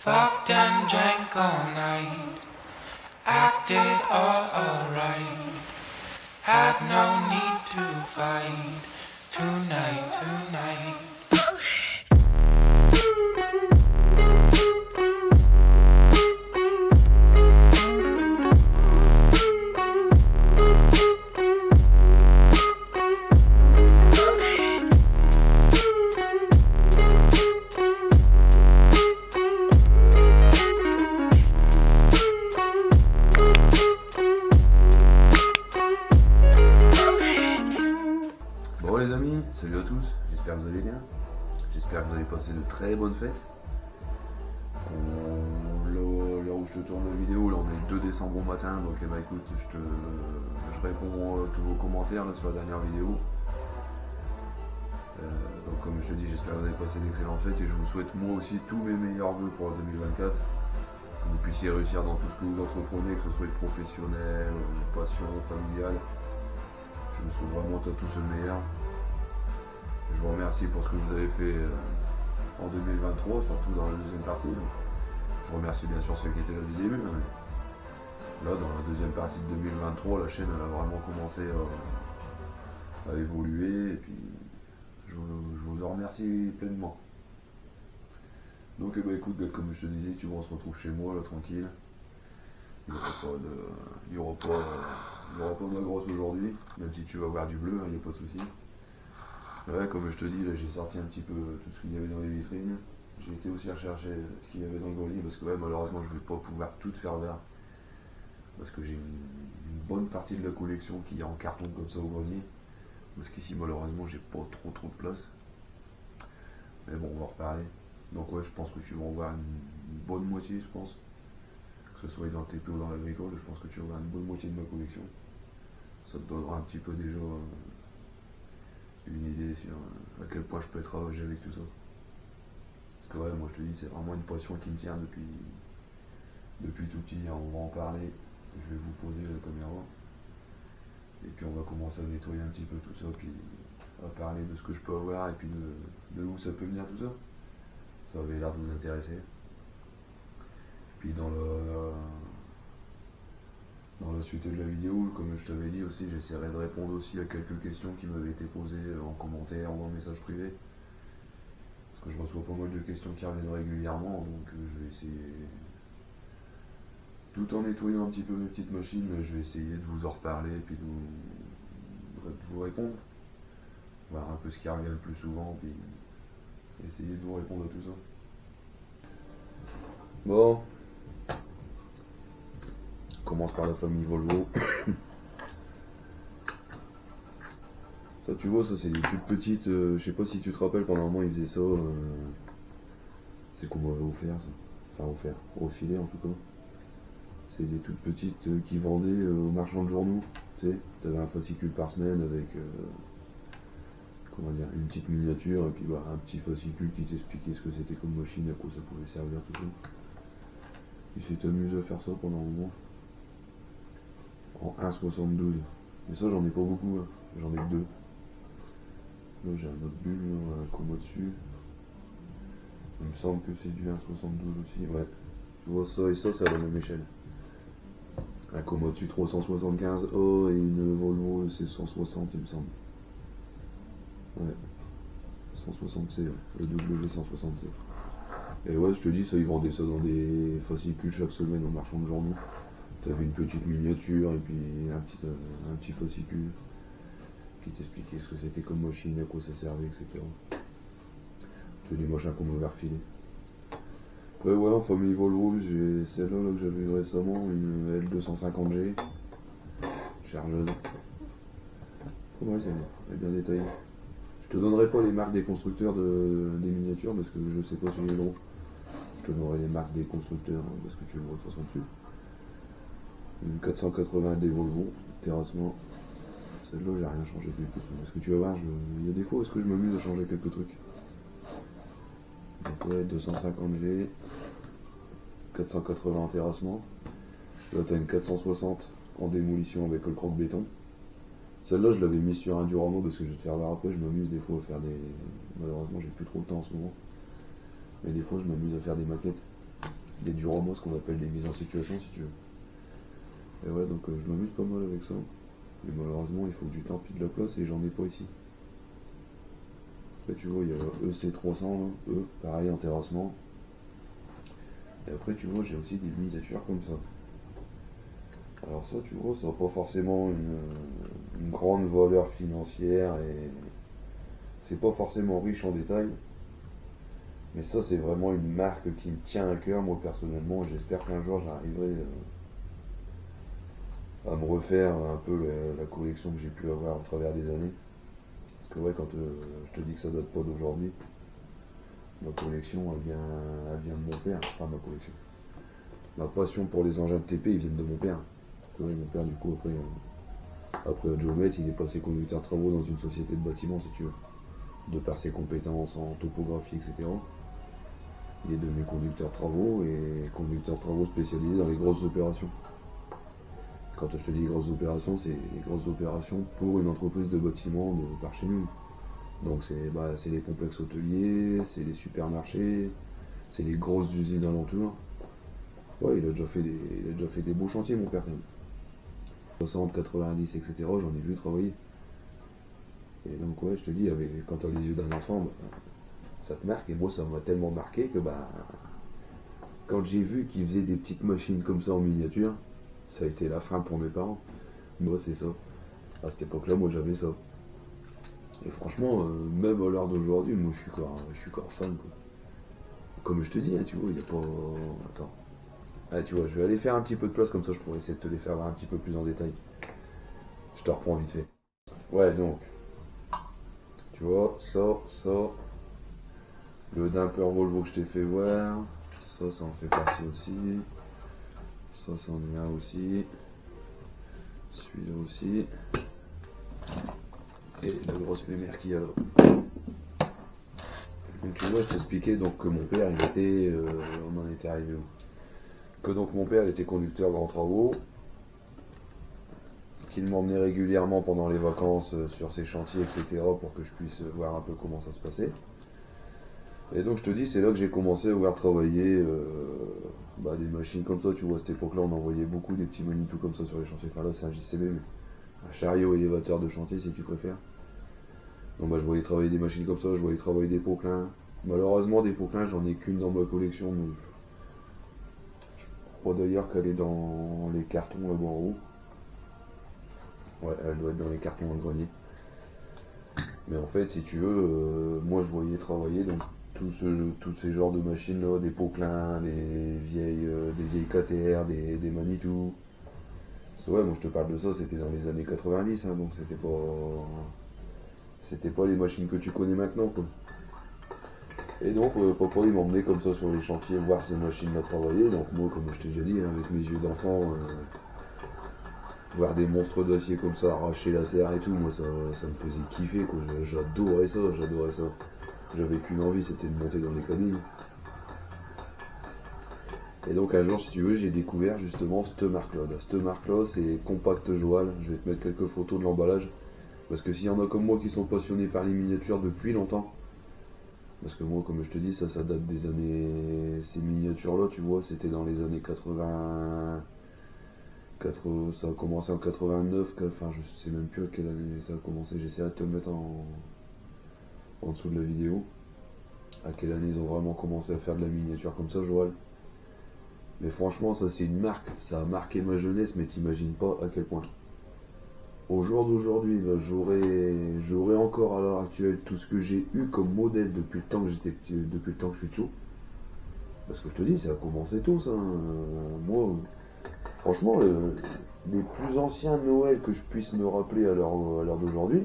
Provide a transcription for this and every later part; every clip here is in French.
Fucked and drank all night, acted all alright. Had no need to fight tonight. Bon les amis, salut à tous, j'espère que vous allez bien, j'espère que vous avez passé de très bonnes fêtes. Là où je te tourne la vidéo, là on est le 2 décembre au matin, donc eh ben, écoute, je réponds à tous vos commentaires là, sur la dernière vidéo. Donc comme je te dis, j'espère que vous avez passé d'excellentes fêtes et je vous souhaite moi aussi tous mes meilleurs vœux pour 2024. Que vous puissiez réussir dans tout ce que vous entreprenez, que ce soit professionnel, passion, familiale. Je vous souhaite vraiment à tous le meilleur. Je vous remercie pour ce que vous avez fait en 2023, surtout dans la deuxième partie. Je remercie bien sûr ceux qui étaient là du début. Mais là, dans la deuxième partie de 2023, la chaîne elle a vraiment commencé à évoluer. Et puis, je vous en remercie pleinement. Donc, eh ben, écoute, comme je te disais, tu vois, on se retrouve chez moi, là, tranquille. Il n'y aura pas de grosse aujourd'hui, même si tu vas voir du bleu, il n'y a pas de souci. Ouais, comme je te dis, là j'ai sorti un petit peu tout ce qu'il y avait dans les vitrines. J'ai été aussi rechercher ce qu'il y avait dans le grenier parce que ouais, malheureusement je ne vais pas pouvoir tout faire vers. Parce que j'ai une bonne partie de la collection qui est en carton comme ça au grenier. Parce qu'ici malheureusement j'ai pas trop de place. Mais bon, on va en reparler. Donc ouais, je pense que tu vas en voir une bonne moitié, je pense. Que ce soit dans le TP ou dans l'agricole, je pense que tu vas voir une bonne moitié de ma collection. Ça te donnera un petit peu déjà une idée sur à quel point je peux être ravagé avec tout ça. Parce que ouais, moi je te dis, c'est vraiment une passion qui me tient depuis tout petit. On va en parler. Je vais vous poser la caméra. Et puis on va commencer à nettoyer un petit peu tout ça, puis à parler de ce que je peux avoir et puis de où ça peut venir tout ça. Ça avait l'air de vous intéresser. Puis dans la suite de la vidéo, comme je t'avais dit aussi, j'essaierai de répondre aussi à quelques questions qui m'avaient été posées en commentaire ou en message privé. Parce que je reçois pas mal de questions qui reviennent régulièrement, donc je vais essayer, tout en nettoyant un petit peu mes petites machines, je vais essayer de vous en reparler et puis de vous répondre. Voir un peu ce qui revient le plus souvent, puis essayer de vous répondre à tout ça. Bon. On commence par la famille Volvo. Ça tu vois, ça c'est des toutes petites, je sais pas si tu te rappelles, pendant un moment ils faisaient ça, c'est qu'on m'avait offert ça, enfin refilé en tout cas. C'est des toutes petites qui vendaient aux marchands de journaux, tu sais, t'avais un fascicule par semaine avec, comment dire, une petite miniature et puis bah, un petit fascicule qui t'expliquait ce que c'était comme machine, à quoi ça pouvait servir, tout ça. Ils s'étaient amusés à faire ça pendant un moment. En 1,72. Mais ça j'en ai pas beaucoup, hein. J'en ai que deux. Là j'ai un autre bulle, un commo dessus. Il me semble que c'est du 1,72 aussi, ouais. Tu vois ça et ça c'est à la même échelle. Un commo dessus 375 oh, et une Volvo c'est 160 il me semble. Ouais. 160C, ouais. Le W160C. Et ouais je te dis ça, ils vendaient ça dans des fascicules chaque semaine aux marchands de journaux. T'avais une petite miniature et puis un petit fascicule qui t'expliquait ce que c'était comme machine, à quoi ça servait, etc. C'est des machins qu'on m'avait refilé. Après ouais, en famille Volvo, j'ai celle-là là, que j'avais eu récemment, une L250G chargeuse. Pas mal celle-là, elle est bien détaillée. Je te donnerai pas les marques des constructeurs des miniatures parce que je sais pas si les gros. Je te donnerai les marques des constructeurs parce que tu le vois de toute façon dessus. Une 480 des Volvo, terrassement. Celle-là, j'ai rien changé depuis. Parce que tu vas voir, il y a des fois où est-ce que je m'amuse à changer quelques trucs. Donc ouais, 250G, 480 en terrassement. Là, tu as une 460 en démolition avec le croque-béton. Celle-là, je l'avais mise sur un Duramo parce que je vais te faire voir après. Je m'amuse des fois à faire des. Malheureusement, j'ai plus trop le temps en ce moment. Mais des fois, je m'amuse à faire des maquettes. des duramos, ce qu'on appelle des mises en situation si tu veux. Et ouais, donc je m'amuse pas mal avec ça. Mais malheureusement, il faut du temps puis de la place et j'en ai pas ici. Après, tu vois, il y a EC300, là, pareil en terrassement. Et après, tu vois, j'ai aussi des miniatures comme ça. Alors ça, tu vois, ça n'a pas forcément une grande valeur financière et c'est pas forcément riche en détails. Mais ça, c'est vraiment une marque qui me tient à cœur, moi personnellement. J'espère qu'un jour, j'arriverai à me refaire un peu la collection que j'ai pu avoir au travers des années. Parce que ouais, quand je te dis que ça date pas d'aujourd'hui, ma collection, elle vient de mon père. Enfin, ma collection. Ma passion pour les engins de TP, ils viennent de mon père. Ouais, mon père, du coup, après Geomet, il est passé conducteur travaux dans une société de bâtiment, si tu veux. De par ses compétences en topographie, etc. Il est devenu conducteur travaux et conducteur travaux spécialisé dans les grosses opérations. Quand je te dis grosses opérations, c'est les grosses opérations pour une entreprise de bâtiment de par chez nous. Donc c'est les complexes hôteliers, c'est les supermarchés, c'est les grosses usines alentours. Ouais, il a déjà fait des beaux chantiers, mon père, quand même. 60, 90, etc. J'en ai vu travailler. Et donc ouais, je te dis, quand t'as les yeux d'un enfant, bah, ça te marque. Et moi, ça m'a tellement marqué que bah, quand j'ai vu qu'ils faisaient des petites machines comme ça en miniature, ça a été la fin pour mes parents. Moi, c'est ça. À cette époque-là, moi, j'avais ça. Et franchement, même à l'heure d'aujourd'hui, moi, je suis encore fan, quoi. Comme je te dis, hein, tu vois, il n'y a pas... Attends. Ah, tu vois, je vais aller faire un petit peu de place, comme ça, je pourrais essayer de te les faire voir un petit peu plus en détail. Je te reprends vite fait. Ouais, donc, tu vois, ça, le dumper Volvo que je t'ai fait voir, ça en fait partie aussi. Ça, c'en est un aussi. Celui-là aussi. Et la grosse mémère qu'il y a là. Donc tu vois, je t'expliquais donc que mon père, on en était arrivé où? Que donc mon père était conducteur grands travaux, qu'il m'emmenait régulièrement pendant les vacances sur ses chantiers, etc. pour que je puisse voir un peu comment ça se passait. Et donc je te dis, c'est là que j'ai commencé à voir travailler des machines comme ça. Tu vois, à cette époque-là, on envoyait beaucoup des petits Manitou comme ça sur les chantiers. Enfin là, c'est un JCB, mais un chariot élévateur de chantier si tu préfères. Donc bah, je voyais travailler des machines comme ça, je voyais travailler des poquelins. Malheureusement, des poquelins, j'en ai qu'une dans ma collection, mais je crois d'ailleurs qu'elle est dans les cartons là-bas en haut. Ouais, elle doit être dans les cartons en grenier. Mais en fait, si tu veux, moi je voyais travailler donc tous ces genres de machines là, des poquelins, des vieilles KTR, des Manitou. Parce que ouais, moi je te parle de ça, c'était dans les années 90, hein, donc c'était pas les machines que tu connais maintenant, quoi. Et donc papa il m'emmenait comme ça sur les chantiers voir ces machines là travailler. Donc moi, comme je t'ai déjà dit, hein, avec mes yeux d'enfant, voir des monstres d'acier comme ça arracher la terre et tout, moi ça me faisait kiffer, quoi. J'adorais ça, j'adorais ça. J'avais qu'une envie, c'était de monter dans les cabines. Et donc un jour, si tu veux, j'ai découvert justement cette marque-là. Cette marque-là, c'est Compact Joal. Je vais te mettre quelques photos de l'emballage. Parce que s'il y en a comme moi qui sont passionnés par les miniatures depuis longtemps, parce que moi, comme je te dis, ça date des années... Ces miniatures-là, tu vois, c'était dans les années 80... Ça a commencé en 89, enfin je sais même plus à quelle année ça a commencé, j'essaierai de te le mettre en dessous de la vidéo. À quelle année ils ont vraiment commencé à faire de la miniature comme ça, Joël. Mais franchement, ça c'est une marque, ça a marqué ma jeunesse, mais t'imagines pas à quel point. Au jour d'aujourd'hui, j'aurais encore à l'heure actuelle tout ce que j'ai eu comme modèle depuis le temps que depuis le temps que je suis chaud. Parce que je te dis, ça a commencé tôt ça. Moi, franchement, les plus anciens Noël que je puisse me rappeler à l'heure d'aujourd'hui,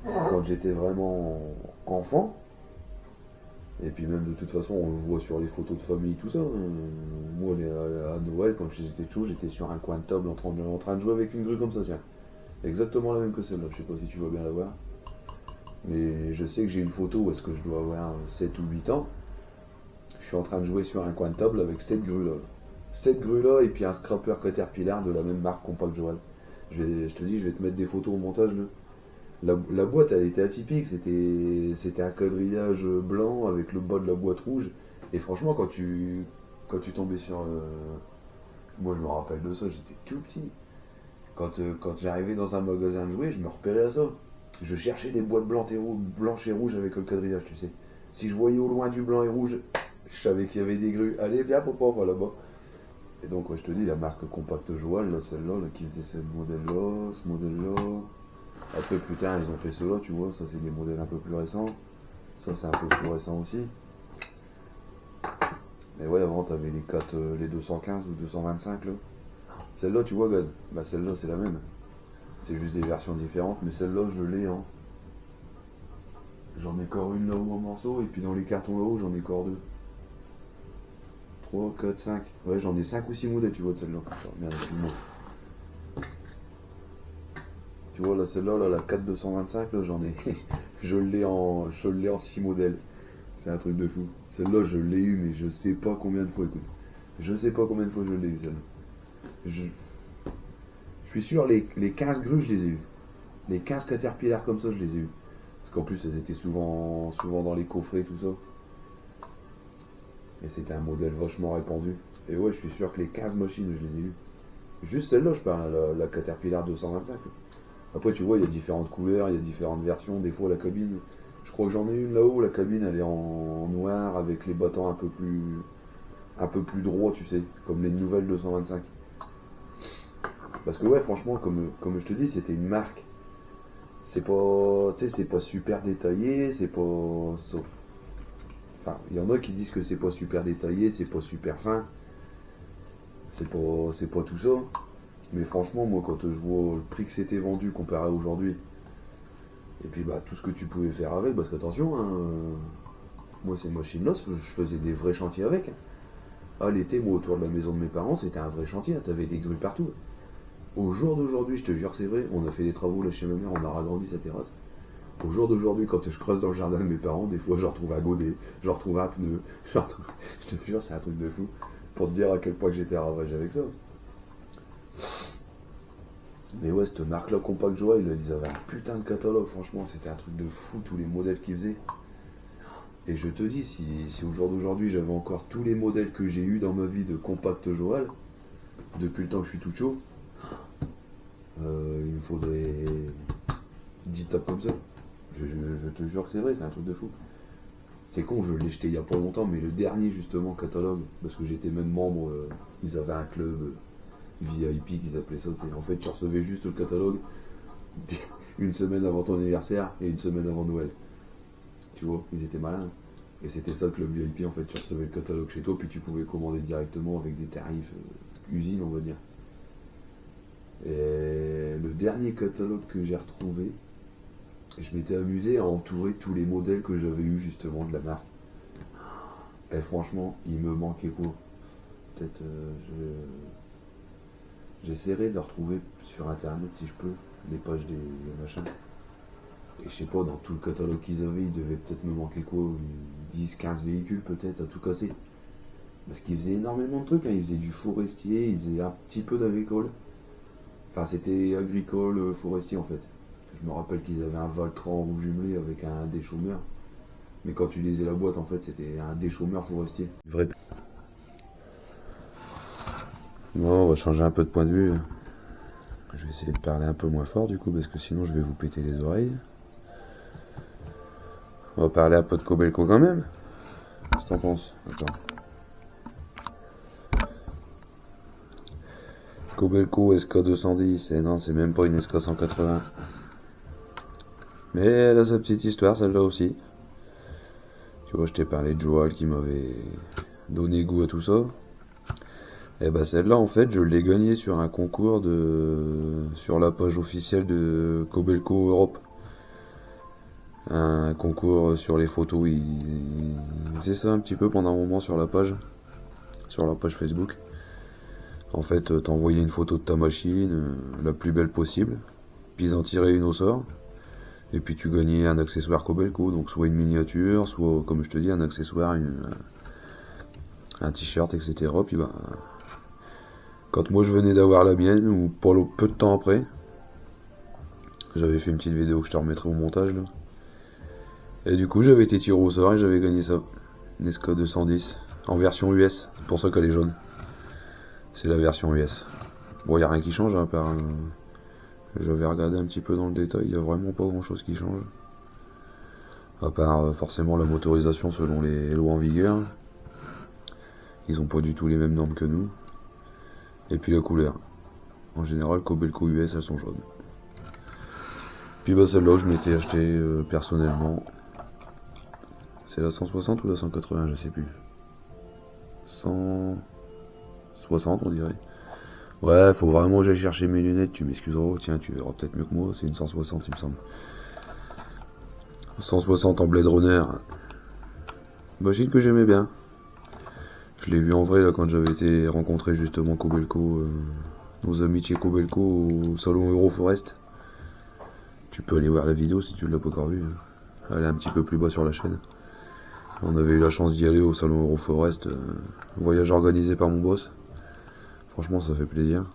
quand j'étais vraiment enfant, et puis même de toute façon on le voit sur les photos de famille, tout ça, moi à Noël, quand j'étais chaud, j'étais sur un coin de table en train de jouer avec une grue comme ça, tiens. Exactement la même que celle-là, je sais pas si tu vas bien la voir. Mais je sais que j'ai une photo où est-ce que je dois avoir 7 ou 8 ans. Je suis en train de jouer sur un coin de table avec cette grue là. Cette grue là et puis un scrapper Caterpillar de la même marque Compact Joal. Je te dis, je vais te mettre des photos au montage là. La boîte elle était atypique, c'était un quadrillage blanc avec le bas de la boîte rouge. Et franchement quand tu tombais sur... Moi je me rappelle de ça, j'étais tout petit. Quand j'arrivais dans un magasin de jouets, je me repérais à ça. Je cherchais des boîtes blanches et rouges avec le quadrillage, tu sais. Si je voyais au loin du blanc et rouge, je savais qu'il y avait des grues. Allez, viens, papa, on va là-bas. Et donc, ouais, je te dis, la marque Compact Joal, là, celle-là, là, qui faisait ce modèle-là. Après, plus tard, ils ont fait ceux-là, tu vois. Ça, c'est des modèles un peu plus récents. Ça, c'est un peu plus récent aussi. Mais ouais, avant, t'avais les 215 ou 225, là. Celle-là, tu vois, Gad, bah celle-là, c'est la même. C'est juste des versions différentes, mais celle-là, je l'ai, hein. J'en ai encore une là-haut en morceaux, et puis dans les cartons là-haut, j'en ai encore deux. 3, 4, 5. Ouais, j'en ai 5 ou 6 modèles, tu vois, de celle-là. Attends, merde, excuse-moi. Tu vois, là, celle-là, là, la 4225, là, j'en ai. je l'ai en 6 modèles. C'est un truc de fou. Celle-là, je l'ai eu, mais je sais pas combien de fois, écoute. Je sais pas combien de fois je l'ai eu, celle-là. Je suis sûr, les 15 grues, je les ai eues. Les 15 caterpillars comme ça, je les ai eues. Parce qu'en plus, elles étaient souvent dans les coffrets, tout ça. Et c'était un modèle vachement répandu. Et ouais, je suis sûr que les 15 machines, je les ai eues. Juste celle-là, je parle, la Caterpillar 225. Après, tu vois, il y a différentes couleurs, il y a différentes versions. Des fois, la cabine, je crois que j'en ai une là-haut. La cabine, elle est en noir avec les battants un peu plus droits, tu sais, comme les nouvelles 225. Parce que ouais, franchement, comme je te dis, c'était une marque. C'est pas, tu sais, c'est pas super détaillé, c'est pas, enfin, il y en a qui disent que c'est pas super détaillé, c'est pas super fin, c'est pas tout ça. Mais franchement, moi, quand je vois le prix que c'était vendu comparé à aujourd'hui, et puis bah tout ce que tu pouvais faire avec, parce qu'attention, hein, moi ces machines-là, je faisais des vrais chantiers avec. Hein. Ah, l'été, moi, autour de la maison de mes parents, c'était un vrai chantier, hein, t'avais des grues partout. Au jour d'aujourd'hui, je te jure, c'est vrai, on a fait des travaux là chez ma mère, on a ragrandi sa terrasse. Au jour d'aujourd'hui, quand je creuse dans le jardin de mes parents, des fois je retrouve un godet, je retrouve un pneu, je te jure, c'est un truc de fou. Pour te dire à quel point que j'étais ravagé avec ça. Mais ouais, cette marque-là, Compact Joal, ils avaient un putain de catalogue, franchement, c'était un truc de fou, tous les modèles qu'ils faisaient. Et je te dis, si au jour d'aujourd'hui, j'avais encore tous les modèles que j'ai eu dans ma vie de Compact Joal, depuis le temps que je suis tout chaud, il me faudrait 10 tapes comme ça. Je te jure que c'est vrai, c'est un truc de fou. C'est con, je l'ai jeté il y a pas longtemps, mais le dernier justement catalogue, parce que j'étais même membre, ils avaient un club VIP qu'ils appelaient ça. En fait, tu recevais juste le catalogue une semaine avant ton anniversaire et une semaine avant Noël. Tu vois, ils étaient malins. Et c'était ça le club VIP, en fait, tu recevais le catalogue chez toi, puis tu pouvais commander directement avec des tarifs usine, on va dire. Et le dernier catalogue que j'ai retrouvé, je m'étais amusé à entourer tous les modèles que j'avais eu justement de la marque. Et franchement, il me manquait quoi? Peut-être j'essaierai de retrouver sur internet si je peux les pages des machins. Et je sais pas, dans tout le catalogue qu'ils avaient, il devait peut-être me manquer quoi, 10-15 véhicules peut-être à tout casser. Parce qu'ils faisaient énormément de trucs, hein. Ils faisaient du forestier, ils faisaient un petit peu d'agricole. Enfin, c'était agricole, forestier en fait. Je me rappelle qu'ils avaient un Valtran rouge jumelé avec un déchaumeur. Mais quand tu lisais la boîte, en fait, c'était un déchaumeur forestier. Vrai. Bon, on va changer un peu de point de vue. Je vais essayer de parler un peu moins fort du coup, parce que sinon je vais vous péter les oreilles. On va parler un peu de Kobelco quand même. Qu'est-ce que t'en penses? Attends. Kobelco SK210, et non, c'est même pas une SK180. Mais elle a sa petite histoire, celle-là aussi. Tu vois, je t'ai parlé de Joal qui m'avait donné goût à tout ça. Et bah celle-là, en fait, je l'ai gagnée sur un concours sur la page officielle de Kobelco Europe. Un concours sur les photos, il faisait ça un petit peu pendant un moment sur la page Facebook. En fait, t'envoyais une photo de ta machine, la plus belle possible, puis ils en tiraient une au sort, et puis tu gagnais un accessoire Kobelco, donc soit une miniature, soit, comme je te dis, un accessoire, un t-shirt, etc. Puis bah, quand moi je venais d'avoir la mienne, ou peu de temps après, j'avais fait une petite vidéo que je te remettrai au montage là. Et du coup j'avais été tiré au sort et j'avais gagné ça. Une SK210. En version US, c'est pour ça qu'elle est jaune. C'est la version US. Bon, il n'y a rien qui change, hein, j'avais regardé un petit peu dans le détail, il n'y a vraiment pas grand chose qui change. À part forcément la motorisation selon les lois en vigueur. Ils ont pas du tout les mêmes normes que nous. Et puis la couleur. En général, Kobelco US, elles sont jaunes. Puis bah celle-là, je m'étais acheté personnellement. C'est la 160 ou la 180, je sais plus. 160 on dirait. Ouais, faut vraiment que j'aille chercher mes lunettes, tu m'excuseras. Tiens, tu verras peut-être mieux que moi, c'est une 160 il me semble. 160 en Blade Runner. Machine que j'aimais bien. Je l'ai vu en vrai là quand j'avais été rencontrer justement Kobelco, nos amis de chez Kobelco au salon Euroforest. Tu peux aller voir la vidéo si tu ne l'as pas encore vue. Elle est un petit peu plus bas sur la chaîne. On avait eu la chance d'y aller au salon Euroforest, voyage organisé par mon boss. Franchement, ça fait plaisir.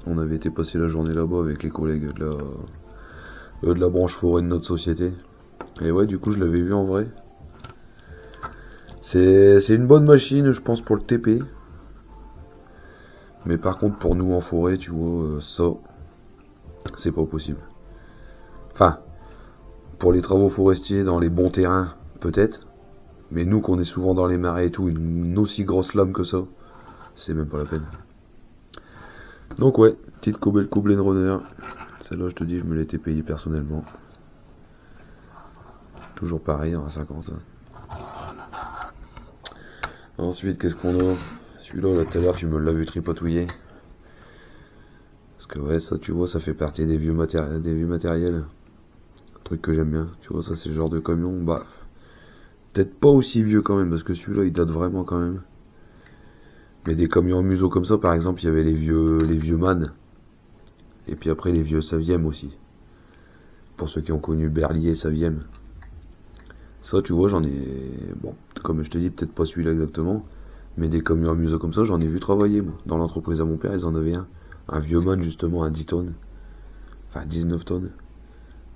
On avait été passer la journée là-bas avec les collègues de la branche forêt de notre société. Et ouais, du coup, je l'avais vu en vrai. C'est une bonne machine, je pense, pour le TP. Mais par contre, pour nous en forêt, tu vois, ça, c'est pas possible. Enfin, pour les travaux forestiers dans les bons terrains, peut-être. Mais nous, qu'on est souvent dans les marais et tout, une aussi grosse lame que ça, c'est même pas la peine. Donc ouais, petite Kobelco Blade Runner. Celle-là, je te dis, je me l'étais payée personnellement. Toujours pareil, à 50. Ensuite, qu'est-ce qu'on a? Celui-là, là, tout à l'heure, tu me l'as vu tripatouiller. Parce que ouais, ça, tu vois, ça fait partie des vieux matériels. Truc que j'aime bien. Tu vois, ça, c'est le genre de camion, bah... Peut-être pas aussi vieux quand même, parce que celui-là, il date vraiment quand même. Mais des camions en museau comme ça, par exemple, il y avait les vieux MAN. Et puis après, les vieux Saviem aussi. Pour ceux qui ont connu Berlier et Saviem. Ça, tu vois, j'en ai... Bon, comme je te dis, peut-être pas celui-là exactement. Mais des camions à museau comme ça, j'en ai vu travailler, moi. Dans l'entreprise à mon père, ils en avaient un. Un vieux MAN, justement, à 10 tonnes. Enfin, 19 tonnes.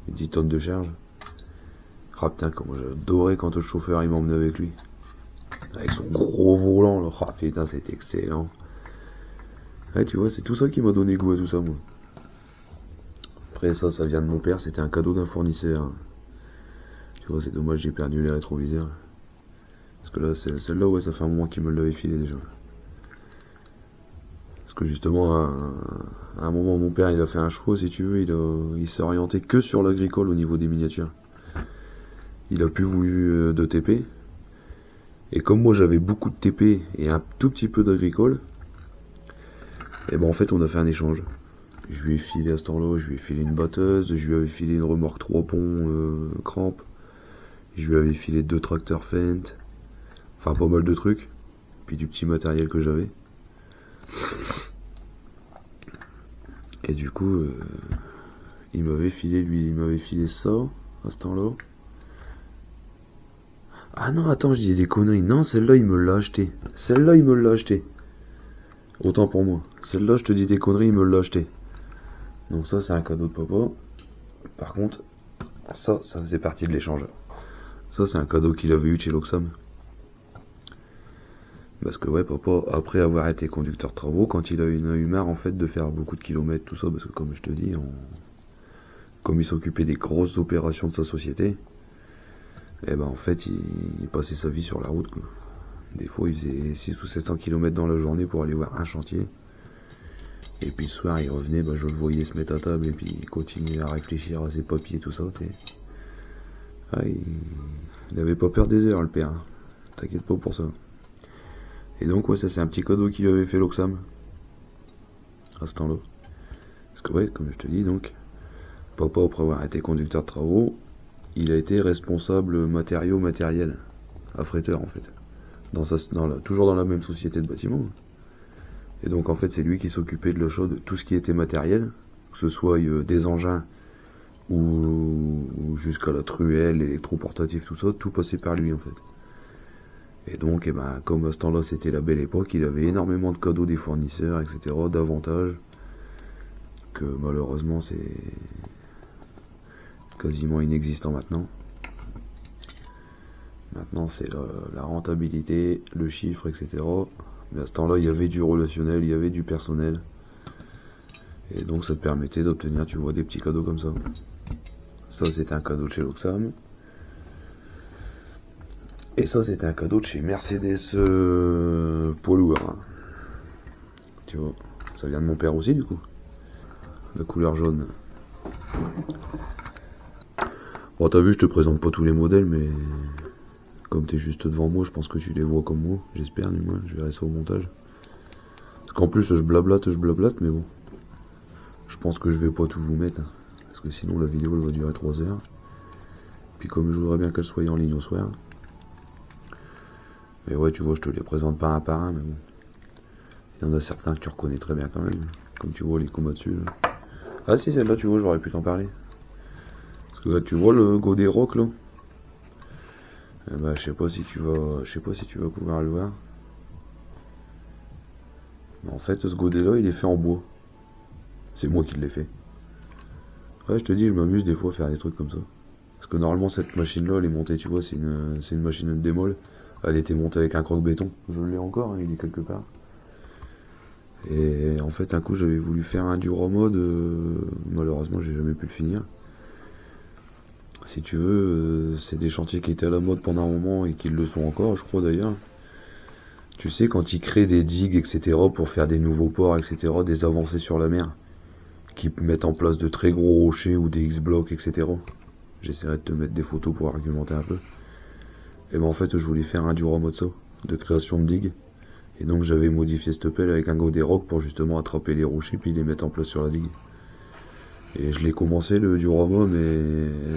10 tonnes de charge. Ah putain, comment j'adorais quand le chauffeur, il m'emmenait avec lui. Avec son gros volant, là. Ah putain, c'était excellent. Ouais, tu vois, c'est tout ça qui m'a donné goût à tout ça, moi. Après, ça vient de mon père, c'était un cadeau d'un fournisseur. Tu vois, c'est dommage, j'ai perdu les rétroviseurs. Parce que là, celle-là, ouais, ça fait un moment qu'il me l'avait filé déjà. Parce que justement, à un moment, mon père, il a fait un choix, si tu veux, il s'est orienté que sur l'agricole au niveau des miniatures. Il a plus voulu de TP. Et comme moi, j'avais beaucoup de TP et un tout petit peu d'agricole, et ben en fait, on a fait un échange. Je lui ai filé à ce temps-là, je lui ai filé une batteuse, je lui avais filé une remorque 3 ponts crampe, je lui avais filé 2 tracteurs Fendt, enfin pas mal de trucs, puis du petit matériel que j'avais. Et du coup, il m'avait filé ça à ce temps-là. Ah non, attends, je dis des conneries. Non, celle-là, il me l'a acheté. Autant pour moi. Celle-là, je te dis des conneries, il me l'a acheté. Donc ça, c'est un cadeau de papa. Par contre, ça faisait partie de l'échange. Ça, c'est un cadeau qu'il avait eu de chez Loxam. Parce que ouais, papa, après avoir été conducteur de travaux, quand il a eu marre en fait de faire beaucoup de kilomètres, tout ça, parce que comme je te dis, comme il s'occupait des grosses opérations de sa société, et ben en fait, il passait sa vie sur la route, quoi. Des fois, il faisait 600 ou 700 km dans la journée pour aller voir un chantier. Et puis le soir, il revenait, je le voyais se mettre à table et puis il continuait à réfléchir à ses papiers, tout ça. Ah, il avait pas peur des heures, le père. T'inquiète pas pour ça. Et donc, ouais, ça c'est un petit cadeau qu'il avait fait l'Oxam. À ce temps-là. Parce que ouais, comme je te dis, donc, papa, après avoir été conducteur de travaux, il a été responsable matériel. Affréteur, en fait. Toujours dans la même société de bâtiment. Et donc, en fait, c'est lui qui s'occupait de l'achat de tout ce qui était matériel. Que ce soit des engins ou jusqu'à la truelle, l'électroportatif, tout ça, tout passait par lui, en fait. Et donc, comme à ce temps-là, c'était la belle époque, il avait énormément de cadeaux des fournisseurs, etc., d'avantages, que malheureusement, c'est quasiment inexistant maintenant. Maintenant, c'est la rentabilité, le chiffre, etc. Mais à ce temps-là, il y avait du relationnel, il y avait du personnel. Et donc, ça te permettait d'obtenir, tu vois, des petits cadeaux comme ça. Ça, c'était un cadeau de chez Loxam. Et ça, c'était un cadeau de chez Mercedes poids lourd. Tu vois, ça vient de mon père aussi, du coup. La couleur jaune. Bon, t'as vu, je te présente pas tous les modèles, mais comme t'es juste devant moi, je pense que tu les vois comme moi. J'espère, du moins. Je verrai ça au montage. Parce qu'en plus, je blablate, mais bon. Je pense que je vais pas tout vous mettre. Parce que sinon, la vidéo, elle va durer 3 heures. Puis comme je voudrais bien qu'elle soit en ligne au soir. Mais ouais, tu vois, je te les présente pas un par un, mais bon. Il y en a certains que tu reconnais très bien quand même. Comme tu vois, les Komatsu. Là. Ah si, celle-là, tu vois, j'aurais pu t'en parler. Parce que là, tu vois le Godé Rock, là. Eh ben, je sais pas si tu vas pouvoir le voir. Mais en fait, ce Godé-là, il est fait en bois. C'est moi qui l'ai fait. Ouais, je te dis, je m'amuse des fois à faire des trucs comme ça. Parce que normalement, cette machine-là, elle est montée, tu vois, c'est une machine de démol. Elle était montée avec un croque-béton. Je l'ai encore, hein, il est quelque part. Et en fait, un coup, j'avais voulu faire un Duro Mode. Malheureusement, j'ai jamais pu le finir. Si tu veux, c'est des chantiers qui étaient à la mode pendant un moment et qui le sont encore, je crois d'ailleurs. Tu sais, quand ils créent des digues, etc., pour faire des nouveaux ports, etc., des avancées sur la mer, qui mettent en place de très gros rochers ou des X-blocs, etc. J'essaierai de te mettre des photos pour argumenter un peu. Et ben en fait, je voulais faire un Duro Mode ça, de création de digues. Et donc j'avais modifié cette pelle avec un Godé Rock pour justement attraper les rochers puis les mettre en place sur la digue. Et je l'ai commencé le Diorama, mais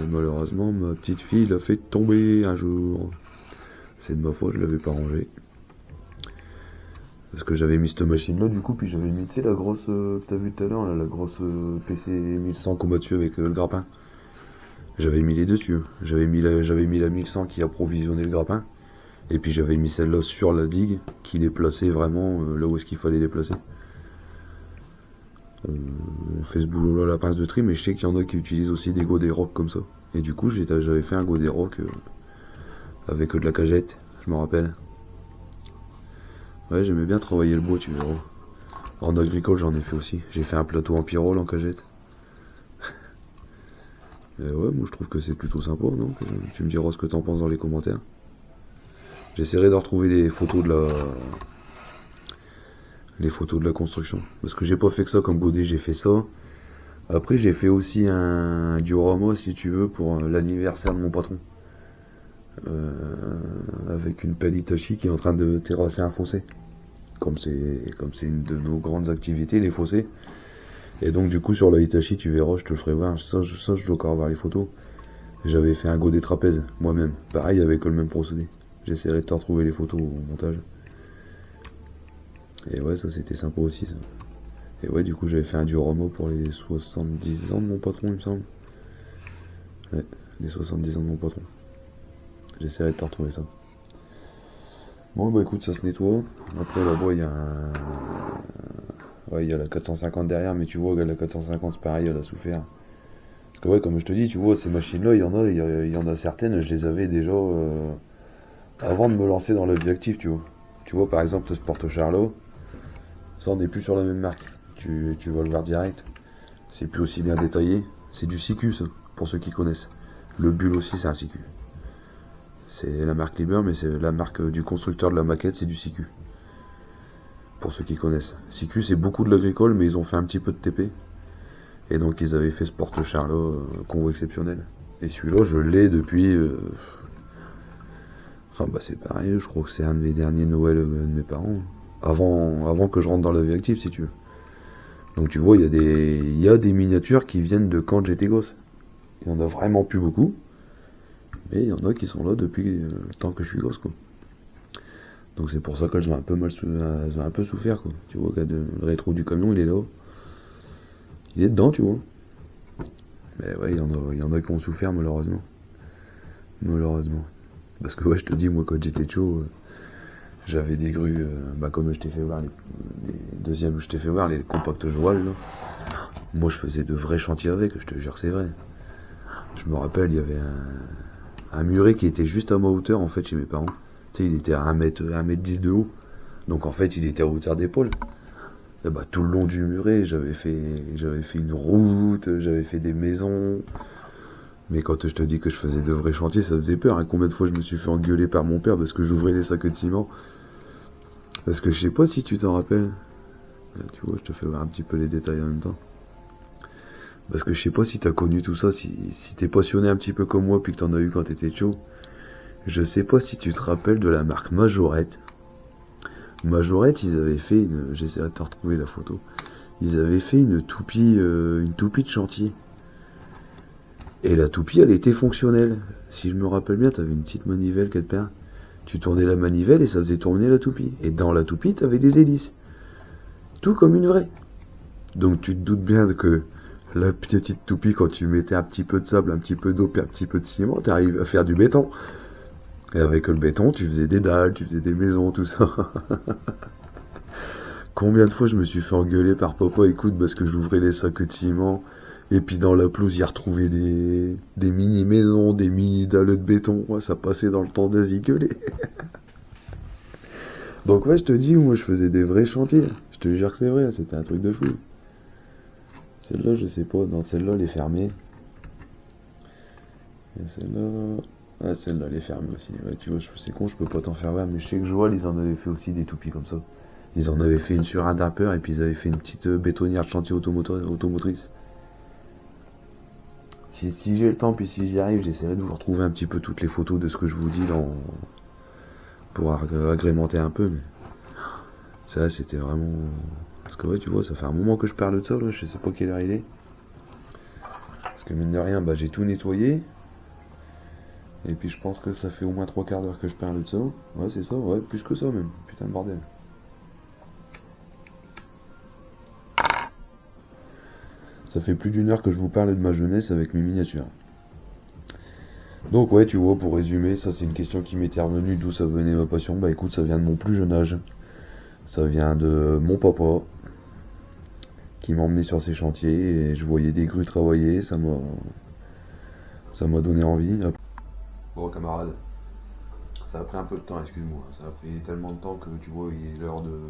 malheureusement ma petite fille l'a fait tomber un jour. C'est de ma faute, je l'avais pas rangé. Parce que j'avais mis cette machine là du coup, puis j'avais mis, tu sais, la grosse que t'as vu tout à l'heure, la grosse PC 1100 Komatsu avec le grappin. J'avais mis les deux dessus. J'avais mis la 1100 qui approvisionnait le grappin. Et puis j'avais mis celle-là sur la digue qui les plaçait vraiment là où est-ce qu'il fallait les placer. On fait ce boulot là à la pince de tri, mais je sais qu'il y en a qui utilisent aussi des Godé Rock comme ça. Et du coup j'avais fait un Godé Rock avec de la cagette, je me rappelle. Ouais, j'aimais bien travailler le bois, tu verras. En agricole j'en ai fait aussi. J'ai fait un plateau en pyrrole en cagette. Mais ouais, moi je trouve que c'est plutôt sympa, non? Tu me diras ce que t'en penses dans les commentaires. J'essaierai de retrouver les photos de la construction. Parce que j'ai pas fait que ça comme Godé, j'ai fait ça. Après j'ai fait aussi un diorama si tu veux pour l'anniversaire de mon patron. Avec une pelle Hitachi qui est en train de terrasser un fossé. Comme c'est une de nos grandes activités, les fossés. Et donc du coup sur la Hitachi tu verras, je te le ferai voir. Ça je dois encore avoir les photos. J'avais fait un Godé trapèze moi-même. Pareil avec le même procédé. J'essaierai de te retrouver les photos au montage. Et ouais, ça c'était sympa aussi ça. Et ouais, du coup j'avais fait un diorama pour les 70 ans de mon patron, il me semble. Ouais, les 70 ans de mon patron. J'essaierai de te retrouver ça. Bon bah écoute, ça se nettoie. Après là-bas il y a ouais, il y a la 450 derrière, mais tu vois, la 450 c'est pareil, elle a souffert. Parce que ouais, comme je te dis, tu vois, ces machines-là, il y en a certaines, je les avais déjà avant de me lancer dans la vie active, tu vois. Tu vois, par exemple, ce Porto-Charlot, ça on n'est plus sur la même marque. Tu vas le voir direct. C'est plus aussi bien détaillé. C'est du Siku, ça, pour ceux qui connaissent. Le Bull aussi, c'est un Siku. C'est la marque Liber, mais c'est la marque du constructeur de la maquette, c'est du Siku. Pour ceux qui connaissent. Siku, c'est beaucoup de l'agricole, mais ils ont fait un petit peu de TP. Et donc ils avaient fait ce Porto-Charlot convoi exceptionnel. Et celui-là, je l'ai depuis... Enfin bah c'est pareil, je crois que c'est un de mes derniers Noël de mes parents. Avant que je rentre dans la vie active, si tu veux. Donc tu vois, il y a des miniatures qui viennent de quand j'étais gosse. Il y en a vraiment plus beaucoup. Mais il y en a qui sont là depuis le temps que je suis gosse, quoi. Donc c'est pour ça qu'elles ont un peu elles ont un peu souffert, quoi. Tu vois, le rétro du camion, il est là. Il est dedans, tu vois. Mais ouais, il y en a qui ont souffert, malheureusement. Malheureusement. Parce que ouais, je te dis, moi, quand j'étais chaud, j'avais des grues, comme je t'ai fait voir, les deuxièmes, je t'ai fait voir, les compacts jouables, là. Moi, je faisais de vrais chantiers avec, je te jure, c'est vrai. Je me rappelle, il y avait un muret qui était juste à ma hauteur en fait chez mes parents. Tu sais, il était à 1 m 10 de haut. Donc en fait, il était à hauteur d'épaule. Et bah, tout le long du muret, j'avais fait une route, j'avais fait des maisons. Mais quand je te dis que je faisais de vrais chantiers, ça faisait peur. Hein. Combien de fois je me suis fait engueuler par mon père parce que j'ouvrais les sacs de ciment. Parce que je sais pas si tu t'en rappelles. Tu vois, je te fais voir un petit peu les détails en même temps. Parce que je sais pas si t'as connu tout ça, si t'es passionné un petit peu comme moi, puis que t'en as eu quand t'étais chaud. Je sais pas si tu te rappelles de la marque Majorette. Majorette, ils avaient fait j'essaierai de te retrouver la photo. Ils avaient fait une toupie de chantier. Et la toupie, elle était fonctionnelle. Si je me rappelle bien, t'avais une petite manivelle quelque part. Tu tournais la manivelle et ça faisait tourner la toupie. Et dans la toupie, t'avais des hélices. Tout comme une vraie. Donc tu te doutes bien que la petite toupie, quand tu mettais un petit peu de sable, un petit peu d'eau, puis un petit peu de ciment, t'arrives à faire du béton. Et avec le béton, tu faisais des dalles, tu faisais des maisons, tout ça. Combien de fois je me suis fait engueuler par papa, écoute, parce que j'ouvrais les sacs de ciment, et puis dans la pelouse, il a retrouvé des mini-maisons, des mini-dalles de béton. Ouais, ça passait dans le temps d'y gueuler. Donc ouais, je te dis, moi je faisais des vrais chantiers. Je te jure que c'est vrai, c'était un truc de fou. Celle-là, je sais pas, non, celle-là, elle est fermée. Et celle-là... Ah, celle-là, elle est fermée aussi. Ouais, tu vois, c'est con, je peux pas t'en faire voir, mais je sais que Joël, ils en avaient fait aussi des toupies comme ça. Ils en avaient fait une sur un damper, et puis ils avaient fait une petite bétonnière de chantier automotrice. Si j'ai le temps, puis si j'y arrive, j'essaierai de vous retrouver un petit peu toutes les photos de ce que je vous dis pour agrémenter un peu, mais ça, c'était vraiment... Parce que ouais, tu vois, ça fait un moment que je parle de ça, là, je sais pas quelle heure il est. Parce que mine de rien, bah, j'ai tout nettoyé. Et puis je pense que ça fait au moins 3/4 d'heure que je parle de ça. Ouais, c'est ça, ouais, plus que ça même. Putain de bordel. Ça fait plus d'1 heure que je vous parle de ma jeunesse avec mes miniatures. Donc ouais, tu vois, pour résumer, ça c'est une question qui m'était revenue, d'où ça venait ma passion. Bah écoute, ça vient de mon plus jeune âge. Ça vient de mon papa, qui m'emmenait sur ses chantiers, et je voyais des grues travailler, ça m'a donné envie. Bon camarade, ça a pris un peu de temps, excuse-moi. Ça a pris tellement de temps que tu vois, il est l'heure de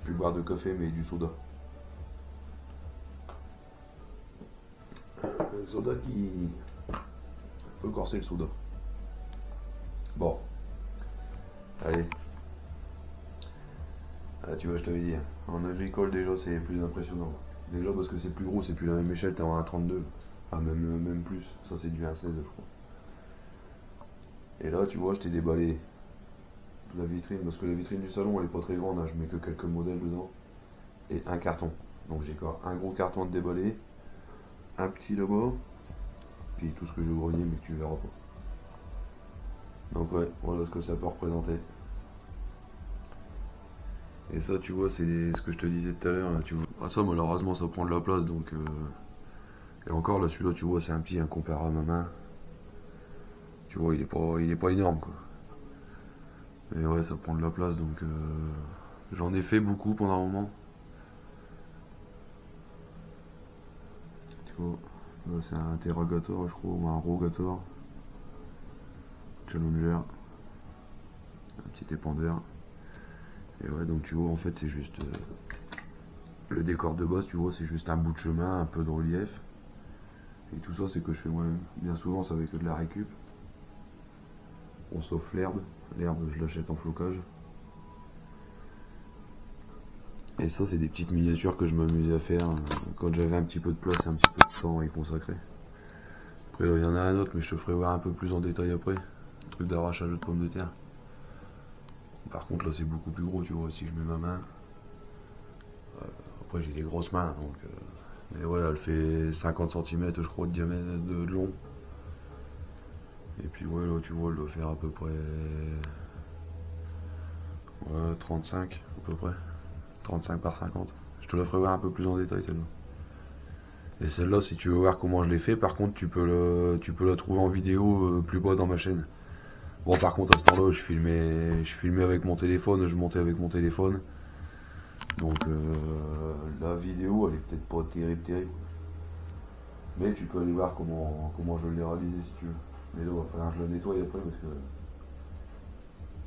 plus boire de café mais du soda. Le soda qui peut corser le soda. Bon, allez. Ah, tu vois, je t'avais dit, en agricole déjà c'est plus impressionnant. Déjà parce que c'est plus gros, c'est plus la même échelle, t'es en 1,32. Enfin même plus, ça c'est du 1,16 je crois. Et là tu vois, je t'ai déballé la vitrine, parce que la vitrine du salon elle est pas très grande, hein, je mets que quelques modèles dedans. Et un carton. Donc j'ai encore un gros carton de déballé, un petit là-bas, puis tout ce que j'ai au grenier mais que tu verras pas. Donc ouais, voilà ce que ça peut représenter. Et ça tu vois, c'est ce que je te disais tout à l'heure, là, tu vois. Ah, ça malheureusement ça prend de la place, donc et encore là celui-là tu vois c'est un petit comparé à ma main. Tu vois il est pas énorme quoi. Et ouais ça prend de la place, donc j'en ai fait beaucoup pendant un moment. Tu vois, là c'est un interrogator je crois, ou un rogator. Challenger. Un petit épandeur. Et ouais, donc tu vois, en fait, c'est juste le décor de base, tu vois, c'est juste un bout de chemin, un peu de relief. Et tout ça, c'est que je fais moi-même. Bien souvent, ça avec de la récup. Bon, sauf l'herbe. L'herbe, je l'achète en flocage. Et ça, c'est des petites miniatures que je m'amusais à faire quand j'avais un petit peu de place et un petit peu de temps à y consacrer. Après, là, il y en a un autre, mais je te ferai voir un peu plus en détail après. Un truc d'arrachage de pommes de terre. Par contre, là, c'est beaucoup plus gros, tu vois, si je mets ma main. Après, j'ai des grosses mains, donc... mais ouais, elle fait 50 cm, je crois, de diamètre de long. Et puis, ouais, là, tu vois, elle doit faire à peu près... Ouais, 35, à peu près. 35 par 50. Je te la ferai voir un peu plus en détail, celle-là. Et celle-là, si tu veux voir comment je l'ai fait, par contre, tu peux la trouver en vidéo plus bas dans ma chaîne. Bon, par contre, à ce temps-là, je filmais avec mon téléphone, je montais avec mon téléphone. Donc, la vidéo, elle est peut-être pas terrible. Mais tu peux aller voir comment je l'ai réalisé si tu veux. Mais là, il va falloir que je le nettoie après parce que.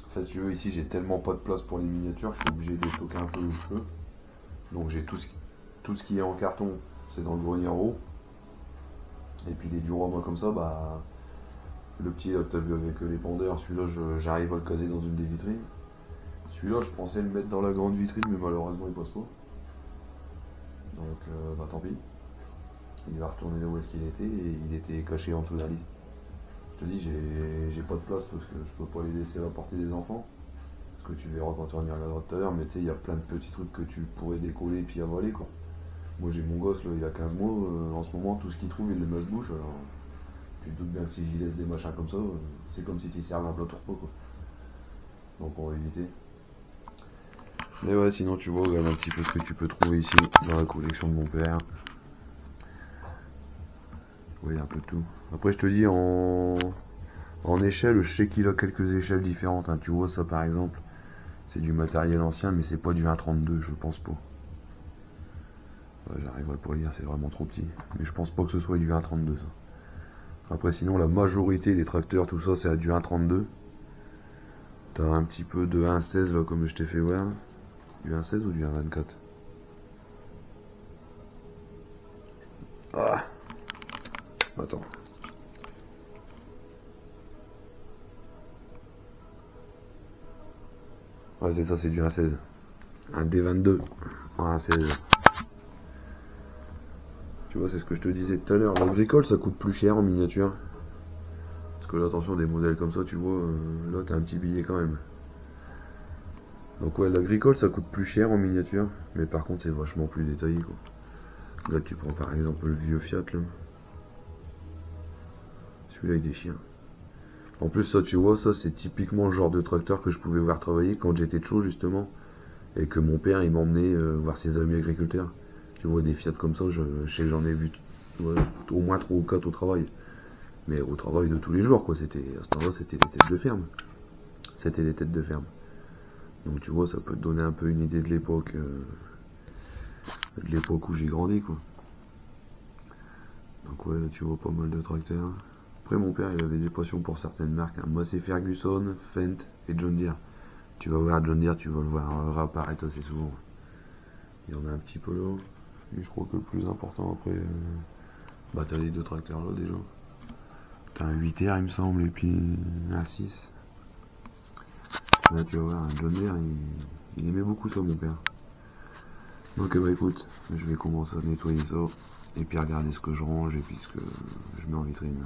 En fait, si tu veux, ici, j'ai tellement pas de place pour les miniatures, je suis obligé de les stocker un peu où je peux. Donc, j'ai tout ce qui est en carton, c'est dans le grenier en haut. Et puis, les dioramas comme ça, bah. Le petit là que t'as vu avec les pendeurs, celui-là, j'arrive à le caser dans une des vitrines. Celui-là, je pensais le mettre dans la grande vitrine, mais malheureusement, il passe pas. Donc, bah tant pis. Il va retourner là où est-ce qu'il était, et il était caché en dessous d'un lit. Je te dis, j'ai pas de place parce que je peux pas les laisser à la portée des enfants. Parce que tu verras quand tu regarderas tout à l'heure, mais tu sais, il y a plein de petits trucs que tu pourrais décoller et puis avaler, quoi. Moi, j'ai mon gosse, là, il a 15 mois, en ce moment, tout ce qu'il trouve, il le met à la bouche. Alors, tu te doutes bien que si j'y laisse des machins comme ça, c'est comme si tu servais un plateau repas, quoi. Donc, on va éviter. Mais ouais, sinon, tu vois, regarde un petit peu ce que tu peux trouver ici, dans la collection de mon père. Oui, un peu de tout. Après, je te dis, en échelle, je sais qu'il a quelques échelles différentes, hein. Tu vois, ça, par exemple, c'est du matériel ancien, mais c'est pas du 1,32, je pense pas. Ouais, j'arriverai pas à lire, c'est vraiment trop petit. Mais je pense pas que ce soit du 1,32, ça. Après, sinon, la majorité des tracteurs, tout ça, c'est à du 1,32. T'as un petit peu de 1,16, là, comme je t'ai fait voir. Du 1,16 ou du 1,24? Ah! Attends. Ouais, c'est ça, c'est du 1,16. Un D22. Un 1,16. Tu vois, c'est ce que je te disais tout à l'heure. L'agricole, ça coûte plus cher en miniature. Parce que là, attention, des modèles comme ça, tu vois, là, t'as un petit billet quand même. Donc ouais, l'agricole, ça coûte plus cher en miniature. Mais par contre, c'est vachement plus détaillé, quoi. Là, tu prends par exemple le vieux Fiat, là. Celui-là, il déchire. En plus, ça, tu vois, ça, c'est typiquement le genre de tracteur que je pouvais voir travailler quand j'étais de chaud, justement. Et que mon père, il m'emmenait voir ses amis agriculteurs. Tu vois, des Fiat comme ça, je sais que j'en ai vu ouais, au moins 3 ou 4 au travail. Mais au travail de tous les jours, quoi. C'était, à ce temps-là, c'était les têtes de ferme. C'était les têtes de ferme. Donc, tu vois, ça peut te donner un peu une idée de l'époque où j'ai grandi, quoi. Donc, ouais, là, tu vois pas mal de tracteurs. Après, mon père, il avait des passions pour certaines marques, hein. Moi, c'est Ferguson, Fendt et John Deere. Tu vas voir John Deere, tu vas le voir réapparaître assez souvent. Il y en a un petit peu là. Et je crois que le plus important après, bah t'as les deux tracteurs là déjà. T'as un 8R il me semble et puis un 6. Là tu vas voir, un John Deere, il aimait beaucoup ça mon père. Donc bah écoute, je vais commencer à nettoyer ça et puis regarder ce que je range et puis ce que je mets en vitrine.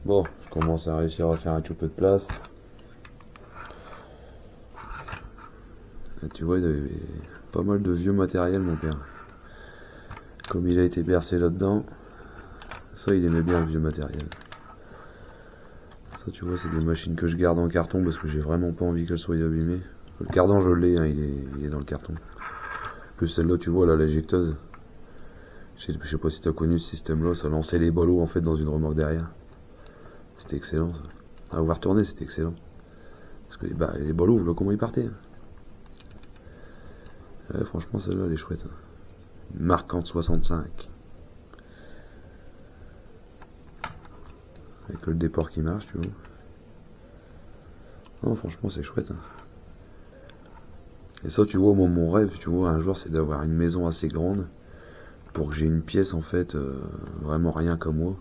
Bon, je commence à réussir à faire un petit peu de place. Et tu vois, il avait pas mal de vieux matériel mon père. Comme il a été bercé là-dedans, ça il aimait bien le vieux matériel. Ça tu vois, c'est des machines que je garde en carton parce que j'ai vraiment pas envie qu'elles soient abîmées. Le cardan je l'ai, hein, il est dans le carton. Plus celle-là tu vois là, l'éjecteuse. Je sais pas si t'as connu ce système là, ça lançait les ballots en fait dans une remorque derrière. C'était excellent ça. À ouvrir tourner c'était excellent. Parce que bah, les ballots, voilà comment ils partaient. Ouais, franchement celle-là elle est chouette. Marquante 65. Avec le déport qui marche, tu vois. Non, franchement, c'est chouette. Hein. Et ça, tu vois, moi, mon rêve, tu vois, un jour, c'est d'avoir une maison assez grande pour que j'ai une pièce, en fait, vraiment rien qu'à moi.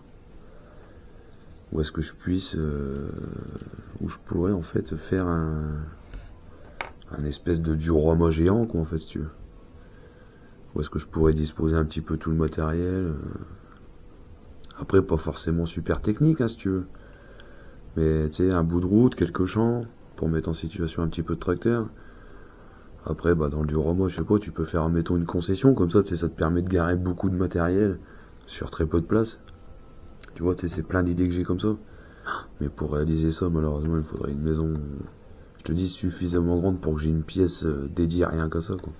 Où est-ce que je puisse, où je pourrais, en fait, faire un espèce de diorama géant, quoi, en fait, si tu veux. Où est-ce que je pourrais disposer un petit peu tout le matériel. Après, pas forcément super technique, hein, si tu veux. Mais, tu sais, un bout de route, quelques champs, pour mettre en situation un petit peu de tracteur. Après, bah, dans le diorama, je sais pas, tu peux faire, mettons, une concession, comme ça, tu sais, ça te permet de garer beaucoup de matériel sur très peu de place. Tu vois, tu sais, c'est plein d'idées que j'ai comme ça. Mais pour réaliser ça, malheureusement, il faudrait une maison, je te dis, suffisamment grande pour que j'ai une pièce dédiée à rien qu'à ça, quoi.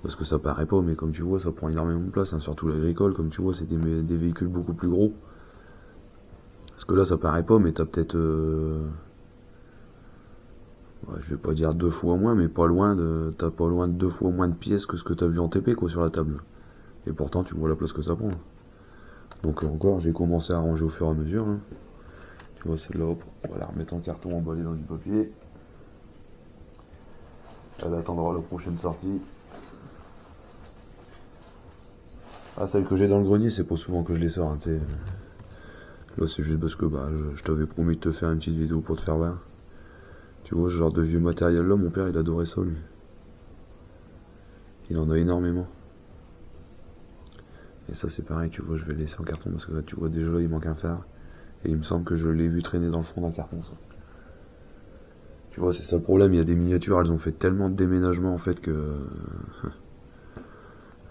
Parce que ça paraît pas, mais comme tu vois, ça prend énormément de place, hein, surtout l'agricole, comme tu vois, c'est des véhicules beaucoup plus gros. Parce que là, ça paraît pas, mais t'as peut-être... ouais, je vais pas dire 2 fois moins, mais t'as pas loin de 2 fois moins de pièces que ce que t'as vu en TP, quoi, sur la table. Et pourtant, tu vois la place que ça prend. Donc encore, j'ai commencé à ranger au fur et à mesure. Hein. Tu vois, celle-là, on va la remettre en carton emballé dans du papier. Elle attendra la prochaine sortie. Ah, celle que j'ai dans le grenier, c'est pas souvent que je les sors. Hein, là, c'est juste parce que je t'avais promis de te faire une petite vidéo pour te faire voir. Tu vois, ce genre de vieux matériel là, mon père il adorait ça lui. Il en a énormément. Et ça c'est pareil, tu vois, je vais le laisser en carton parce que là, tu vois, déjà là il manque un fer. Et il me semble que je l'ai vu traîner dans le fond d'un carton ça. Tu vois, c'est ça le problème, il y a des miniatures, elles ont fait tellement de déménagements en fait que...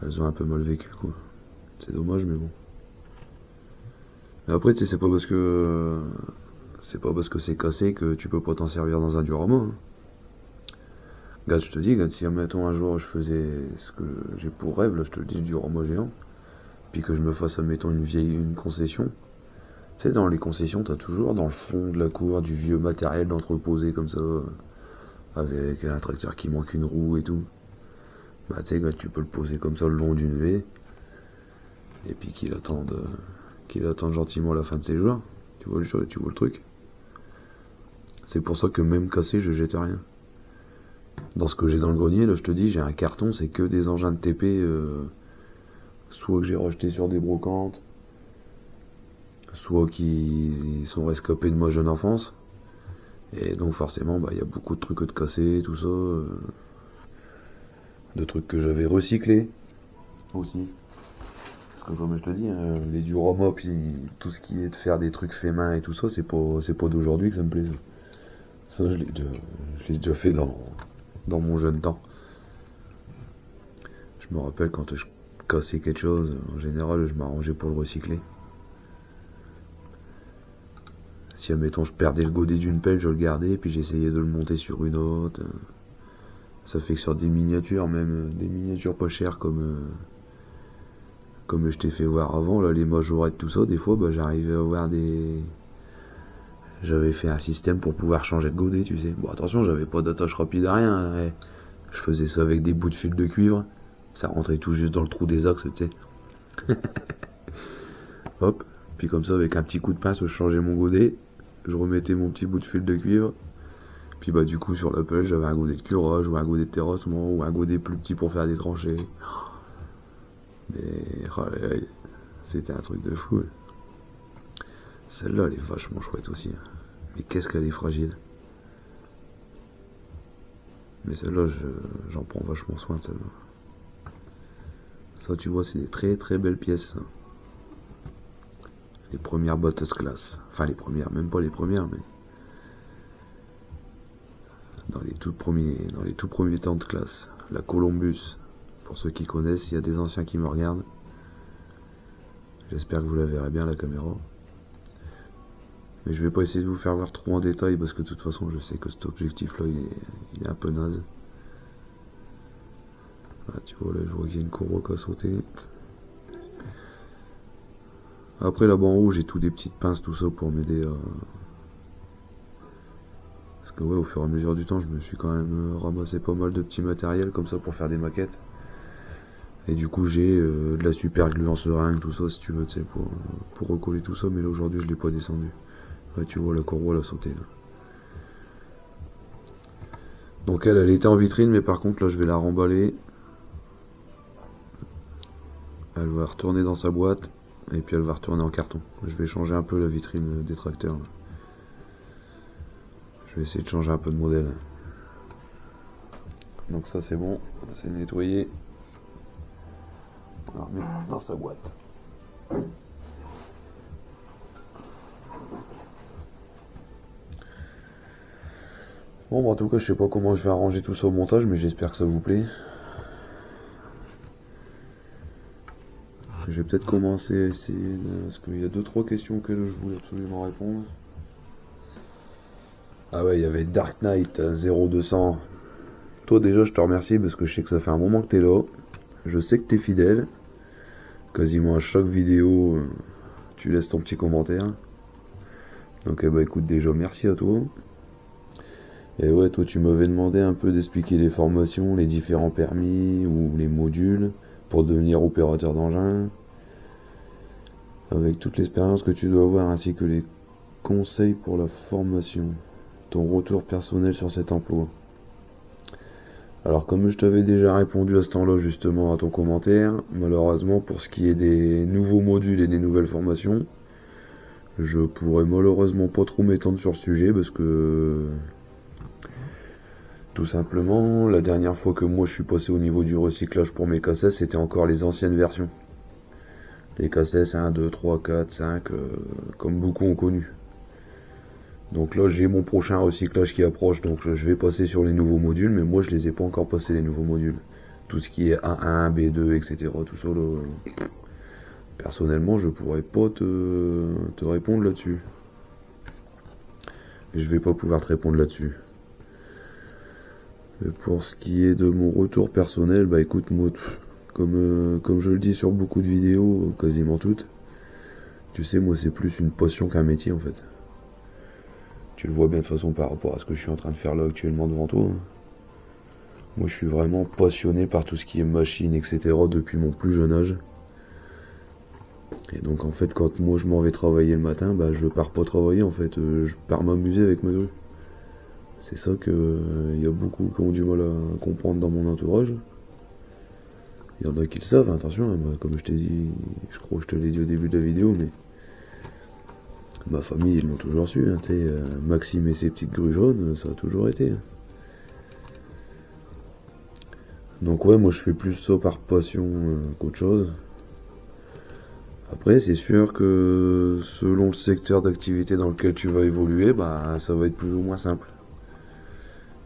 elles ont un peu mal vécu quoi. C'est dommage mais bon. Mais après tu sais, c'est pas parce que... c'est pas parce que c'est cassé que tu peux pas t'en servir dans un diorama. Hein. Regarde, je te dis, regarde, si admettons un jour je faisais ce que j'ai pour rêve, là je te le dis, du diorama géant, puis que je me fasse, admettons, une concession. Tu sais, dans les concessions, t'as toujours dans le fond de la cour du vieux matériel d'entreposé comme ça, avec un tracteur qui manque une roue et tout. Bah tu sais, regarde, tu peux le poser comme ça le long d'une haie, et puis qu'il attende gentiment la fin de ses jours. Tu vois le truc. C'est pour ça que même cassé, je jette rien. Dans ce que j'ai dans le grenier, là je te dis, j'ai un carton, c'est que des engins de TP, soit que j'ai rejeté sur des brocantes, soit qui sont rescapés de ma jeune enfance. Et donc forcément, il y a beaucoup de trucs de cassés, tout ça, de trucs que j'avais recyclés aussi. Parce que comme je te dis, hein, les dioramas, puis tout ce qui est de faire des trucs faits main et tout ça, c'est pas d'aujourd'hui que ça me plaît. Ça, je l'ai déjà fait dans mon jeune temps. Je me rappelle quand je cassais quelque chose, en général, je m'arrangeais pour le recycler. Si, admettons, je perdais le godet d'une pelle, je le gardais, puis j'essayais de le monter sur une autre. Ça fait que sur des miniatures, même des miniatures pas chères comme je t'ai fait voir avant, là, les majorettes, tout ça, des fois, j'arrivais à avoir des... J'avais fait un système pour pouvoir changer de godet, tu sais. Bon, attention, j'avais pas d'attache rapide à rien. Hein. Je faisais ça avec des bouts de fil de cuivre. Ça rentrait tout juste dans le trou des axes, tu sais. Hop. Puis comme ça, avec un petit coup de pince, je changeais mon godet. Je remettais mon petit bout de fil de cuivre. Puis du coup, sur la pelle, j'avais un godet de curage, ou un godet de terrassement, ou un godet plus petit pour faire des tranchées. Mais, c'était un truc de fou. Celle-là, elle est vachement chouette aussi. Mais qu'est-ce qu'elle est fragile. Mais celle-là, j'en prends vachement soin de celle-là. Ça, tu vois, c'est des très très belles pièces. Ça. Les premières Bottas class. Enfin, les premières, même pas les premières, mais... Dans les tout premiers temps de classe. La Columbus. Pour ceux qui connaissent, il y a des anciens qui me regardent. J'espère que vous la verrez bien, la caméra. Mais je vais pas essayer de vous faire voir trop en détail parce que de toute façon je sais que cet objectif là il est un peu naze. Ah, tu vois là je vois qu'il y a une courroie qui a sauté. Après là-bas en haut j'ai tout des petites pinces tout ça pour m'aider à... Parce que ouais au fur et à mesure du temps je me suis quand même ramassé pas mal de petits matériels comme ça pour faire des maquettes. Et du coup j'ai de la super glue en seringue tout ça si tu veux tu sais pour recoller tout ça mais là aujourd'hui je l'ai pas descendu. Ouais, tu vois la courroie elle a sauté là. Donc elle était en vitrine mais par contre là je vais la remballer. Elle va retourner dans sa boîte et puis elle va retourner en carton. Je vais changer un peu la vitrine des tracteurs. Là. Je vais essayer de changer un peu de modèle. Donc ça c'est bon, c'est nettoyé. On va remettre dans sa boîte. Bon, en tout cas, je sais pas comment je vais arranger tout ça au montage, mais j'espère que ça vous plaît. Je vais peut-être commencer à essayer, parce qu'il y a 2-3 questions que je voulais absolument répondre. Ah ouais, il y avait Dark Knight 0200. Toi déjà, je te remercie parce que je sais que ça fait un moment que t'es là. Je sais que t'es fidèle. Quasiment à chaque vidéo, tu laisses ton petit commentaire. Donc écoute, déjà, merci à toi. Et ouais, toi tu m'avais demandé un peu d'expliquer les formations, les différents permis ou les modules pour devenir opérateur d'engin. avec toute l'expérience que tu dois avoir ainsi que les conseils pour la formation, ton retour personnel sur cet emploi. Alors comme je t'avais déjà répondu à ce temps-là justement à ton commentaire, malheureusement pour ce qui est des nouveaux modules et des nouvelles formations, je pourrais malheureusement pas trop m'étendre sur le sujet parce que tout simplement la dernière fois que moi je suis passé au niveau du recyclage pour mes cassettes, c'était encore les anciennes versions. Les cassettes 1, 2, 3, 4, 5, comme beaucoup ont connu. Donc là j'ai mon prochain recyclage qui approche, donc je vais passer sur les nouveaux modules, mais moi je les ai pas encore passés les nouveaux modules. Tout ce qui est A1, B2, etc. Tout ça là, personnellement je pourrais pas te répondre là-dessus. Je vais pas pouvoir te répondre là-dessus. Et pour ce qui est de mon retour personnel, bah écoute moi, comme je le dis sur beaucoup de vidéos, quasiment toutes, tu sais moi c'est plus une passion qu'un métier en fait. Tu le vois bien de toute façon par rapport à ce que je suis en train de faire là actuellement devant toi. Moi je suis vraiment passionné par tout ce qui est machine, etc. depuis mon plus jeune âge. Et donc en fait quand moi je m'en vais travailler le matin, bah je pars pas travailler en fait, je pars m'amuser avec ma grue. C'est ça que y a beaucoup qui ont du mal à comprendre dans mon entourage. Il y en a qui le savent, hein, attention, hein, comme je t'ai dit, je crois que je te l'ai dit au début de la vidéo, mais ma famille ils l'ont toujours su, hein, Maxime et ses petites grues jaunes, ça a toujours été. Hein. Donc ouais, moi je fais plus ça par passion qu'autre chose. Après c'est sûr que selon le secteur d'activité dans lequel tu vas évoluer, bah ça va être plus ou moins simple.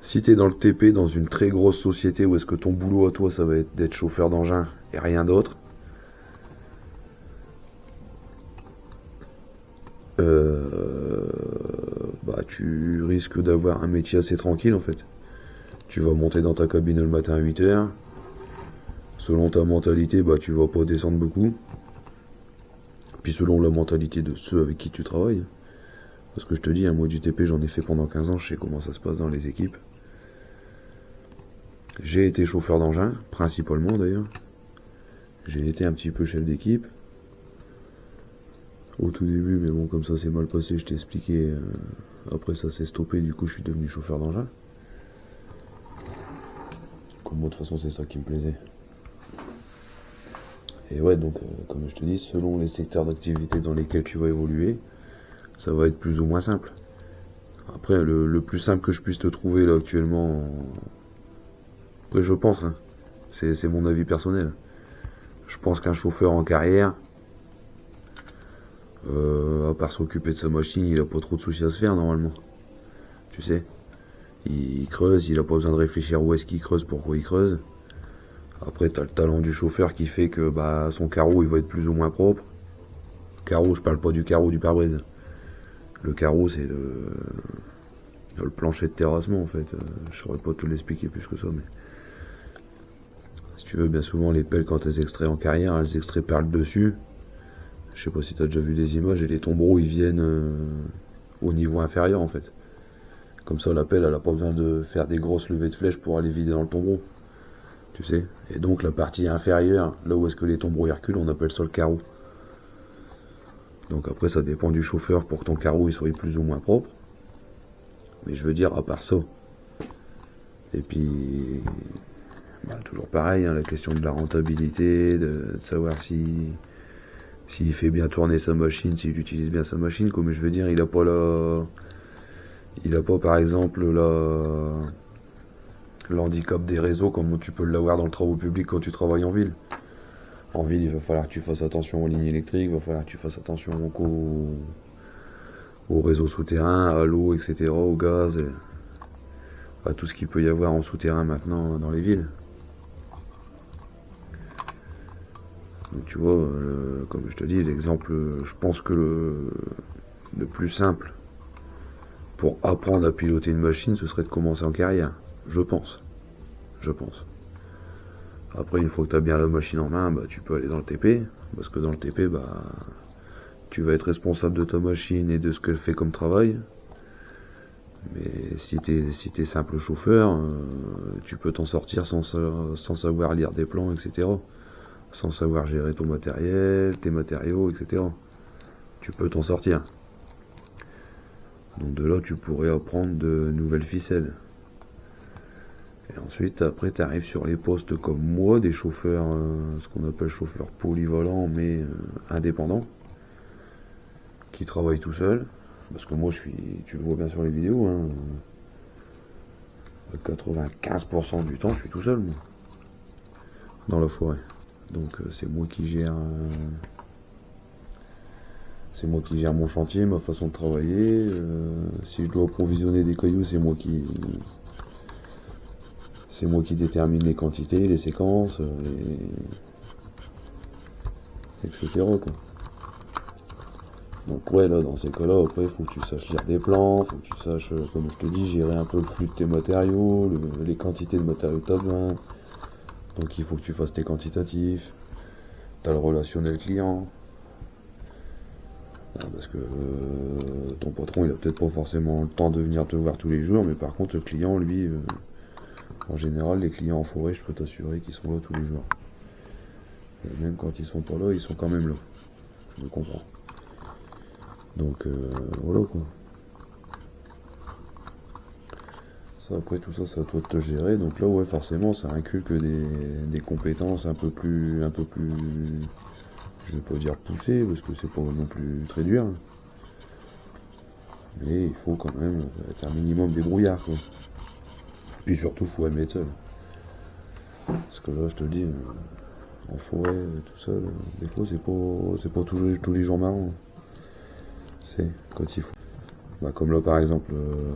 Si t'es dans le TP, dans une très grosse société où est-ce que ton boulot à toi ça va être d'être chauffeur d'engin et rien d'autre, bah tu risques d'avoir un métier assez tranquille en fait. Tu vas monter dans ta cabine le matin à 8h. Selon ta mentalité, bah tu vas pas descendre beaucoup. Puis selon la mentalité de ceux avec qui tu travailles. Parce que je te dis, moi du TP j'en ai fait pendant 15 ans, je sais comment ça se passe dans les équipes. J'ai été chauffeur d'engin, principalement d'ailleurs. J'ai été un petit peu chef d'équipe. Au tout début, mais bon, comme ça s'est mal passé, je t'ai expliqué. Après ça s'est stoppé, du coup je suis devenu chauffeur d'engin. Comme moi de toute façon c'est ça qui me plaisait. Et ouais, donc comme je te dis, selon les secteurs d'activité dans lesquels tu vas évoluer, ça va être plus ou moins simple. Après, le plus simple que je puisse te trouver là actuellement, après je pense, hein, c'est mon avis personnel. Je pense qu'un chauffeur en carrière, à part s'occuper de sa machine, il a pas trop de soucis à se faire normalement. Tu sais, il creuse, il a pas besoin de réfléchir où est-ce qu'il creuse, pourquoi il creuse. Après, t'as le talent du chauffeur qui fait que bah son carreau il va être plus ou moins propre. Carreau, je parle pas du carreau du pare-brise. Le carreau c'est le plancher de terrassement en fait. Je saurais pas te l'expliquer plus que ça, mais si tu veux, bien souvent les pelles quand elles extraient en carrière, elles extraient par le dessus. Je sais pas si t'as déjà vu des images et les tombereaux ils viennent au niveau inférieur en fait. Comme ça la pelle elle a pas besoin de faire des grosses levées de flèches pour aller vider dans le tombereau. Tu sais. Et donc la partie inférieure, là où est-ce que les tombereaux y reculent, on appelle ça le carreau. Donc après ça dépend du chauffeur pour que ton carreau il soit plus ou moins propre. Mais je veux dire à part ça. Et puis bah, toujours pareil, hein, la question de la rentabilité, de savoir s'il fait bien tourner sa machine, s'il utilise bien sa machine, comme je veux dire, il a pas par exemple l'handicap des réseaux comme tu peux l'avoir dans le travaux public quand tu travailles en ville. En ville, il va falloir que tu fasses attention aux lignes électriques, il va falloir que tu fasses attention aux réseaux souterrains, à l'eau, etc., au gaz, et à tout ce qu'il peut y avoir en souterrain maintenant dans les villes. Donc tu vois, comme je te dis, l'exemple, je pense que le plus simple pour apprendre à piloter une machine, ce serait de commencer en carrière. Je pense. Après, une fois que tu as bien la machine en main, bah, tu peux aller dans le TP. Parce que dans le TP, bah, tu vas être responsable de ta machine et de ce qu'elle fait comme travail. Mais si t'es simple chauffeur, tu peux t'en sortir sans savoir lire des plans, etc. Sans savoir gérer ton matériel, tes matériaux, etc. tu peux t'en sortir. Donc de là, tu pourrais apprendre de nouvelles ficelles. Et ensuite, après, tu arrives sur les postes comme moi, des chauffeurs, ce qu'on appelle chauffeurs polyvalents, mais indépendants, qui travaillent tout seuls. Parce que moi, tu le vois bien sur les vidéos, hein, 95% du temps, je suis tout seul, moi, dans la forêt. Donc c'est moi qui gère mon chantier, ma façon de travailler. Si je dois approvisionner des cailloux, c'est moi qui détermine les quantités, les séquences, etc. quoi. Donc ouais, là, dans ces cas-là, après, il faut que tu saches lire des plans, faut que tu saches, comme je te dis, gérer un peu le flux de tes matériaux, les quantités de matériaux que tu as besoin. Donc il faut que tu fasses tes quantitatifs. Tu as le relationnel client. Parce que ton patron, il a peut-être pas forcément le temps de venir te voir tous les jours, mais par contre, le client, lui, en général, les clients en forêt, je peux t'assurer qu'ils sont là tous les jours. Et même quand ils sont pas là, ils sont quand même là. Je le comprends. Donc voilà quoi. Ça, après tout ça, c'est à toi de te gérer. Donc là, ouais, forcément, ça inculque des compétences un peu plus, je vais pas dire poussées, parce que c'est pas non plus très dur. Mais il faut quand même être un minimum débrouillard quoi. Puis surtout, faut aimer être seul. Parce que là, je te dis, en forêt, tout seul, des fois, c'est pas tous les jours marrant. C'est quand il faut. Bah, comme là, par exemple,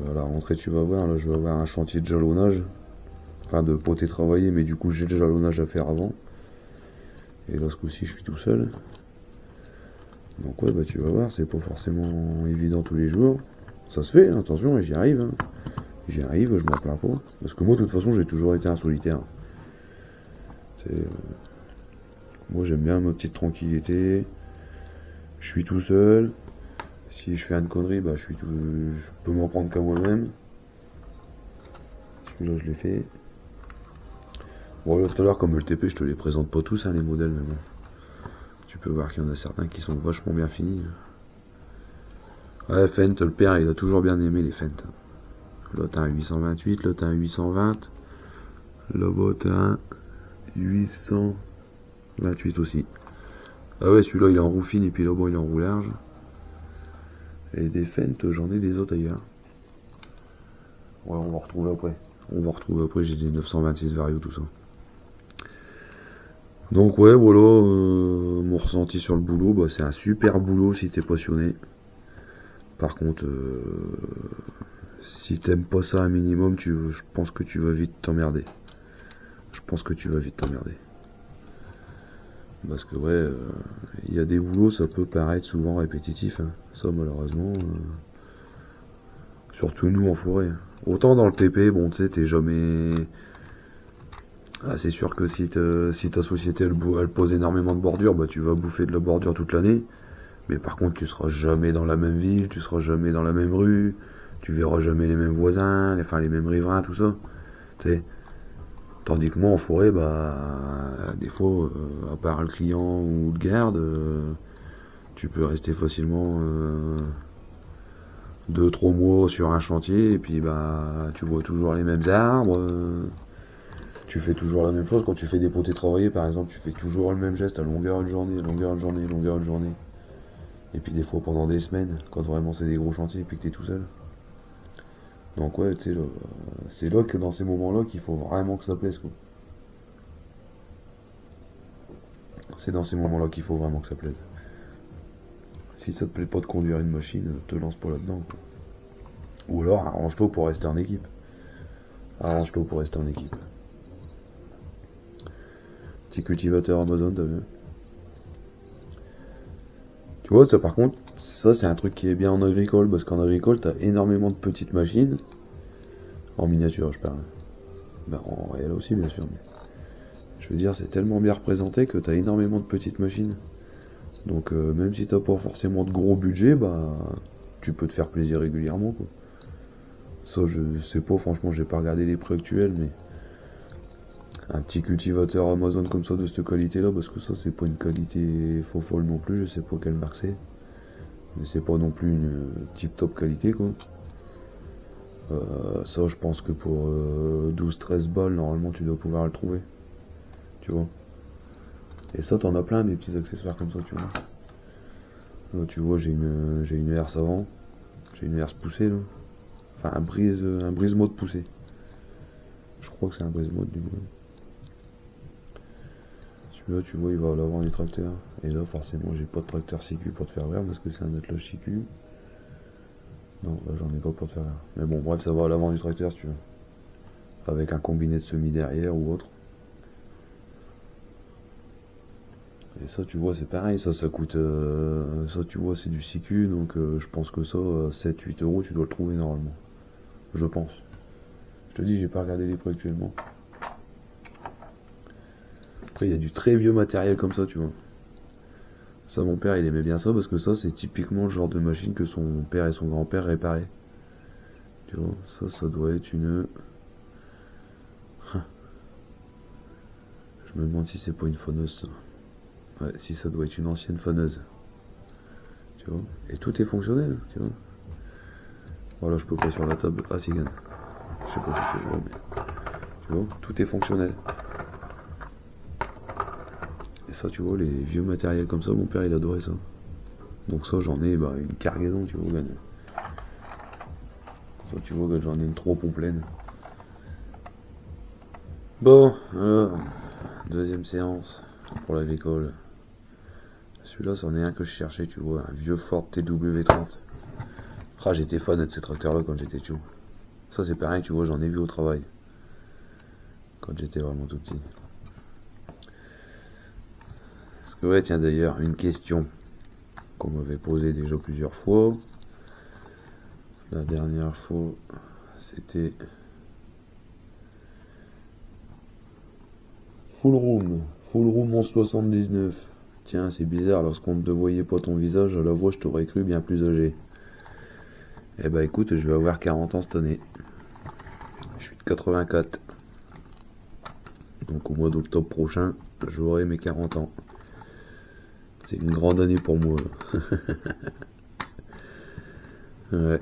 à la rentrée, tu vas voir, là, je vais avoir un chantier de jalonnage. Enfin, de poter travailler, mais du coup, j'ai le jalonnage à faire avant. Et là, ce coup-ci, je suis tout seul. Donc, ouais, bah, tu vas voir, c'est pas forcément évident tous les jours. Ça se fait, hein, attention, et j'y arrive. Hein. J'y arrive, je m'en plains pas. Parce que moi, de toute façon, j'ai toujours été un solitaire. Moi, j'aime bien ma petite tranquillité. Je suis tout seul. Si je fais une connerie, bah, je peux m'en prendre qu'à moi-même. Celui-là, je l'ai fait. Bon, là, tout à l'heure, comme le TP, je te les présente pas tous, hein, les modèles, mais bon. Tu peux voir qu'il y en a certains qui sont vachement bien finis. Ouais, Fendt, le père, il a toujours bien aimé les Fendt. Là, t'as un 828, là, t'as un 820. Là-bas, t'as un 828 aussi. Ah ouais, celui-là, il est en roue fine, et puis là-bas, il est en roue large. Et des Fendt, j'en ai des autres ailleurs. Ouais, on va retrouver après. J'ai des 926 Vario, tout ça. Donc ouais, voilà, mon ressenti sur le boulot, bah, c'est un super boulot si t'es passionné. Par contre, si t'aimes pas ça un minimum, je pense que tu vas vite t'emmerder. Parce que ouais, il y a des boulots, ça peut paraître souvent répétitif. Hein. Ça, malheureusement, surtout nous en forêt. Autant dans le TP, bon, tu sais, t'es jamais... Ah, c'est sûr que si ta société elle pose énormément de bordure, bah tu vas bouffer de la bordure toute l'année. Mais par contre, tu seras jamais dans la même ville, tu seras jamais dans la même rue, tu verras jamais les mêmes voisins, les mêmes riverains, tout ça. Tu sais. Tandis que moi en forêt, bah des fois, à part le client ou le garde, tu peux rester facilement 2-3 mois sur un chantier et puis bah tu vois toujours les mêmes arbres. Tu fais toujours la même chose quand tu fais des potés travaillés par exemple, tu fais toujours le même geste à longueur de journée. Et puis des fois pendant des semaines, quand vraiment c'est des gros chantiers et puis que t'es tout seul. Donc ouais, tu sais, c'est là que dans ces moments-là qu'il faut vraiment que ça plaise quoi. C'est dans ces moments-là qu'il faut vraiment que ça plaise. Si ça te plaît pas de conduire une machine, te lance pas là-dedans quoi. Ou alors arrange-toi pour rester en équipe. Petit cultivateur Amazon, t'as vu? Tu vois, ça par contre, ça c'est un truc qui est bien en agricole, parce qu'en agricole, t'as énormément de petites machines. En miniature, je parle. Ben, en réel aussi, bien sûr. Mais je veux dire, c'est tellement bien représenté que t'as énormément de petites machines. Donc, même si t'as pas forcément de gros budget, bah, tu peux te faire plaisir régulièrement, quoi. Ça, je sais pas, franchement, j'ai pas regardé les prix actuels, mais un petit cultivateur Amazon comme ça de cette qualité là, parce que ça c'est pas une qualité faux folle non plus, je sais pas quelle marque c'est, mais c'est pas non plus une tip top qualité quoi. Ça je pense que pour 12-13 balles normalement tu dois pouvoir le trouver, tu vois. Et ça t'en as plein des petits accessoires comme ça, tu vois. Là tu vois j'ai une herse avant, j'ai une herse poussée là. Enfin un brise-mode poussé. Je crois que c'est un brise-mode du moins. Celui-là tu vois il va à l'avant du tracteur. Et là forcément j'ai pas de tracteur CQ pour te faire voir parce que c'est un attelage CQ. Non là j'en ai pas pour te faire voir. Mais bon bref ça va à l'avant du tracteur si tu veux. Avec un combiné de semis derrière ou autre. Et ça tu vois c'est pareil, ça coûte ça tu vois c'est du CQ donc je pense que ça 7-8 euros tu dois le trouver normalement. Je pense. Je te dis j'ai pas regardé les prix actuellement. Après il y a du très vieux matériel comme ça tu vois. Ça mon père il aimait bien ça parce que ça c'est typiquement le genre de machine que son père et son grand-père réparaient. Tu vois, ça doit être une... Je me demande si c'est pas une phoneuse ça. Ouais, si ça doit être une ancienne phoneuse. Tu vois. Et tout est fonctionnel, tu vois. Voilà, je peux pas sur la table. Ah, si, gagne. Je sais pas si tu vois, mais. Tu vois, tout est fonctionnel. Et ça, tu vois, les vieux matériels comme ça, mon père il adorait ça. Donc, ça, j'en ai une cargaison, tu vois, gagne. Ça, tu vois, j'en ai une trop pleine. Bon, alors, deuxième séance pour l'agricole. Celui-là, c'en est un que je cherchais, tu vois, un vieux Ford TW30. Ah, j'étais fan de ces tracteurs-là quand j'étais chou. Ça, c'est pareil, tu vois, j'en ai vu au travail. Quand j'étais vraiment tout petit. Parce que, ouais, tiens, d'ailleurs, une question qu'on m'avait posée déjà plusieurs fois. La dernière fois, c'était... Full room en 79. Tiens, c'est bizarre, lorsqu'on ne te voyait pas ton visage, à la voix, je t'aurais cru bien plus âgé. Eh ben écoute, je vais avoir 40 ans cette année. Je suis de 84. Donc au mois d'octobre prochain, j'aurai mes 40 ans. C'est une grande année pour moi. Ouais.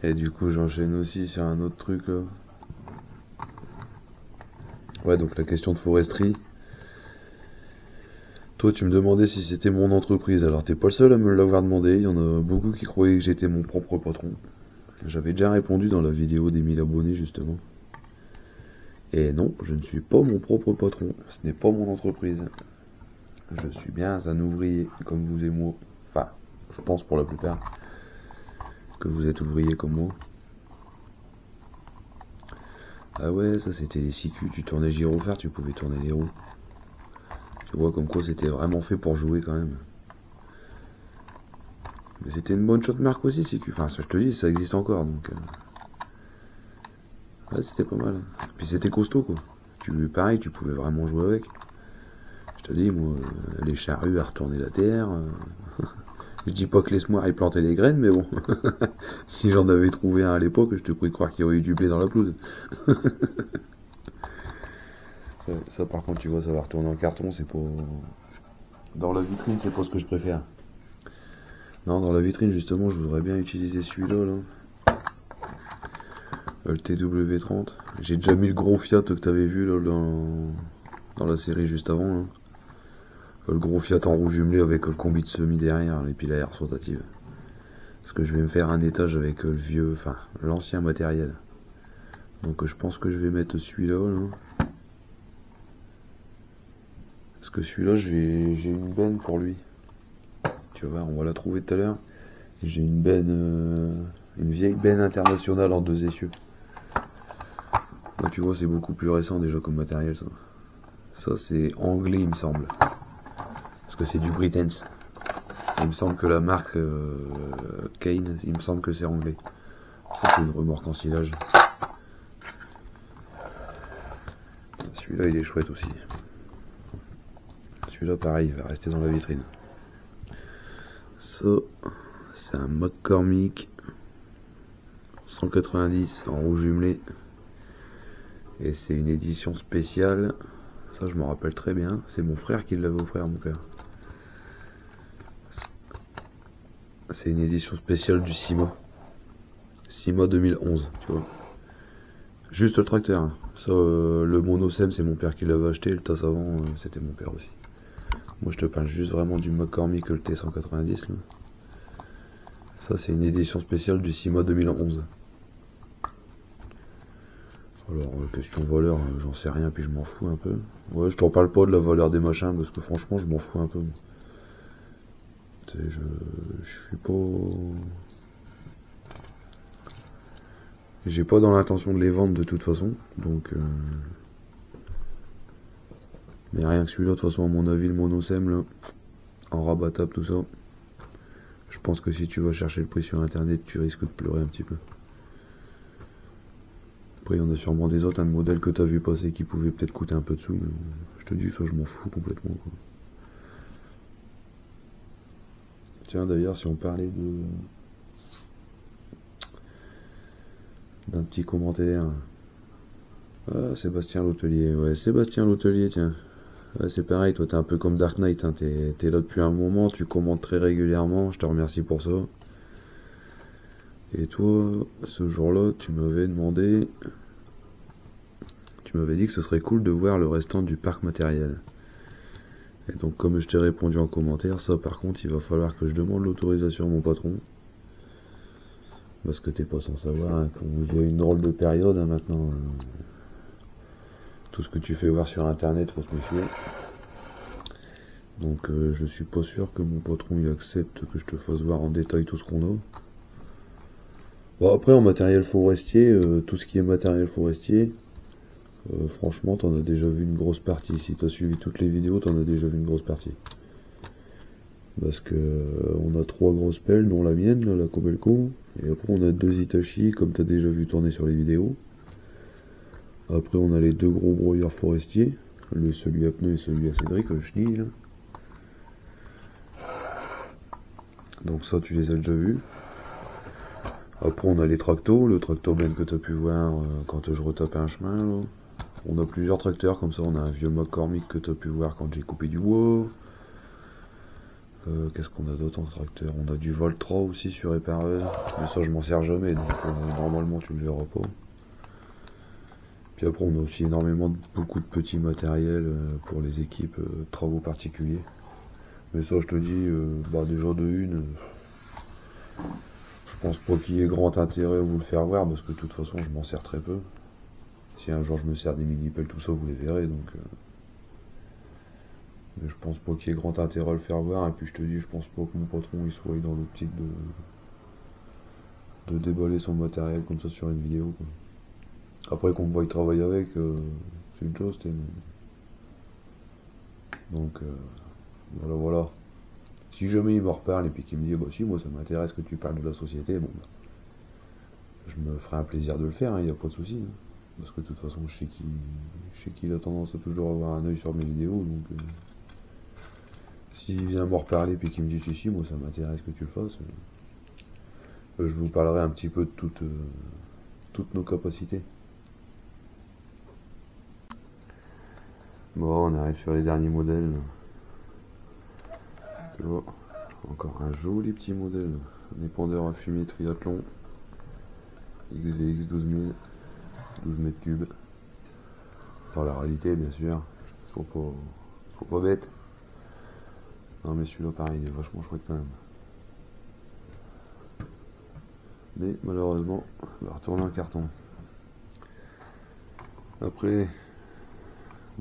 Et du coup, j'enchaîne aussi sur un autre truc là. Ouais, donc la question de foresterie. Toi, tu me demandais si c'était mon entreprise. Alors, t'es pas le seul à me l'avoir demandé. Il y en a beaucoup qui croyaient que j'étais mon propre patron. J'avais déjà répondu dans la vidéo des 1000 abonnés, justement. Et non, je ne suis pas mon propre patron. Ce n'est pas mon entreprise. Je suis bien un ouvrier, comme vous et moi. Enfin, je pense pour la plupart que vous êtes ouvrier comme moi. Ah ouais, ça c'était les CQ. Tu tournais gyrophare, tu pouvais tourner les roues. Tu vois comme quoi c'était vraiment fait pour jouer quand même. Mais c'était une bonne shot marque aussi, CQ. Enfin, ça je te dis, ça existe encore donc. Ouais, c'était pas mal. Puis c'était costaud quoi. Pareil, tu pouvais vraiment jouer avec. Je te dis, moi, les charrues à retourner la terre. Je dis pas que les smoirs ils plantaient des graines, mais bon. Si j'en avais trouvé un à l'époque, je te prie de croire qu'il y aurait eu du blé dans la pelouse. Ça par contre, tu vois, ça va retourner en carton, c'est pas... Dans la vitrine, c'est pas ce que je préfère. Non, dans la vitrine, justement, je voudrais bien utiliser celui-là, là. Le TW30. J'ai déjà mis le gros Fiat que t'avais vu, là, dans la série juste avant, là. Le gros Fiat en roue jumelé avec le combi de semi derrière, et puis la herse rotative. Parce que je vais me faire un étage avec le vieux, enfin, l'ancien matériel. Donc je pense que je vais mettre celui-là, là. Parce que celui-là, j'ai une benne pour lui. Tu vas voir, on va la trouver tout à l'heure. J'ai une benne, une vieille benne internationale en 2 essieux. Là, tu vois, c'est beaucoup plus récent déjà comme matériel, ça. Ça, c'est anglais, il me semble. Parce que c'est du Britens. Il me semble que la marque Kane, il me semble que c'est anglais. Ça, c'est une remorque en silage. Celui-là, il est chouette aussi. Celui-là, pareil, il va rester dans la vitrine. Ça, c'est un McCormick 190 en roue jumelé. Et c'est une édition spéciale. Ça, je m'en rappelle très bien. C'est mon frère qui l'avait offert à mon père. C'est une édition spéciale du CIMA. CIMA 2011, tu vois. Juste le tracteur. Hein. Ça, le monosem, c'est mon père qui l'avait acheté. Le tasse avant, c'était mon père aussi. Moi, je te parle juste vraiment du McCormick, le T190. Là. Ça, c'est une édition spéciale du CIMA 2011. Alors, question valeur, j'en sais rien, puis je m'en fous un peu. Ouais, je t'en parle pas de la valeur des machins, parce que franchement, je m'en fous un peu. Tu sais, je suis pas... J'ai pas dans l'intention de les vendre de toute façon, donc... Mais rien que celui-là, de toute façon, à mon avis, le monosem, là, en rabattable, tout ça, je pense que si tu vas chercher le prix sur internet, tu risques de pleurer un petit peu. Après, il y en a sûrement des autres, un modèle que t'as vu passer qui pouvait peut-être coûter un peu de sous, mais je te dis, ça, je m'en fous complètement, quoi. Tiens, d'ailleurs, si on parlait d'un petit commentaire. Ah, Sébastien l'hôtelier, ouais, Sébastien l'hôtelier, tiens. Ouais, c'est pareil, toi t'es un peu comme Dark Knight, hein, t'es là depuis un moment, tu commentes très régulièrement, je te remercie pour ça. Et toi, ce jour-là, tu m'avais dit que ce serait cool de voir le restant du parc matériel. Et donc comme je t'ai répondu en commentaire, ça par contre il va falloir que je demande l'autorisation à mon patron. Parce que t'es pas sans savoir, hein, qu'il y a une drôle de période hein, maintenant. Tout ce que tu fais voir sur internet, faut se méfier. Donc je suis pas sûr que mon patron il accepte que je te fasse voir en détail tout ce qu'on a. Bon après en matériel forestier, tout ce qui est matériel forestier, franchement t'en as déjà vu une grosse partie. Si t'as suivi toutes les vidéos, t'en as déjà vu une grosse partie. Parce que on a 3 grosses pelles, dont la mienne, là, la Kobelco. Et après on a 2 Hitachi, comme t'as déjà vu tourner sur les vidéos. Après on a les 2 gros broyeurs forestiers, celui à pneus et celui à Cédric, le chenille là. Donc ça tu les as déjà vus. Après on a les tractos, le tractoben que tu as pu voir quand je retapais un chemin. Là. On a plusieurs tracteurs comme ça, on a un vieux McCormick que tu as pu voir quand j'ai coupé du bois. Qu'est-ce qu'on a d'autre en tracteur? On a du Voltra aussi sur épareuse, mais ça je m'en sers jamais, donc normalement tu le verras pas. Puis après on a aussi beaucoup de petits matériels pour les équipes travaux particuliers. Mais ça je te dis, déjà de une... Je pense pas qu'il y ait grand intérêt à vous le faire voir parce que de toute façon je m'en sers très peu. Si un jour je me sers des mini-pelles, tout ça vous les verrez donc. Mais je pense pas qu'il y ait grand intérêt à le faire voir et puis je te dis je pense pas que mon patron il soit dans l'optique de déballer son matériel comme ça sur une vidéo quoi. Après qu'on me voit y travailler avec, c'est une chose donc voilà. Si jamais il me reparle et puis qu'il me dit bah si moi ça m'intéresse que tu parles de la société, bon bah, je me ferai un plaisir de le faire, il n'y a pas de souci. Hein. Parce que de toute façon je sais qu'il a tendance à toujours avoir un œil sur mes vidéos, donc s'il vient me reparler puis qu'il me dit si moi ça m'intéresse que tu le fasses, je vous parlerai un petit peu de toutes nos capacités. Bon, on arrive sur les derniers modèles. Tu vois, encore un joli petit modèle. Un épandeur à fumier triathlon. XVX 12000, 12 mètres cubes. Dans la réalité, bien sûr. Faut pas bête. Non, mais celui-là, pareil, il est vachement chouette quand même. Mais malheureusement, il va retourner en carton. Après,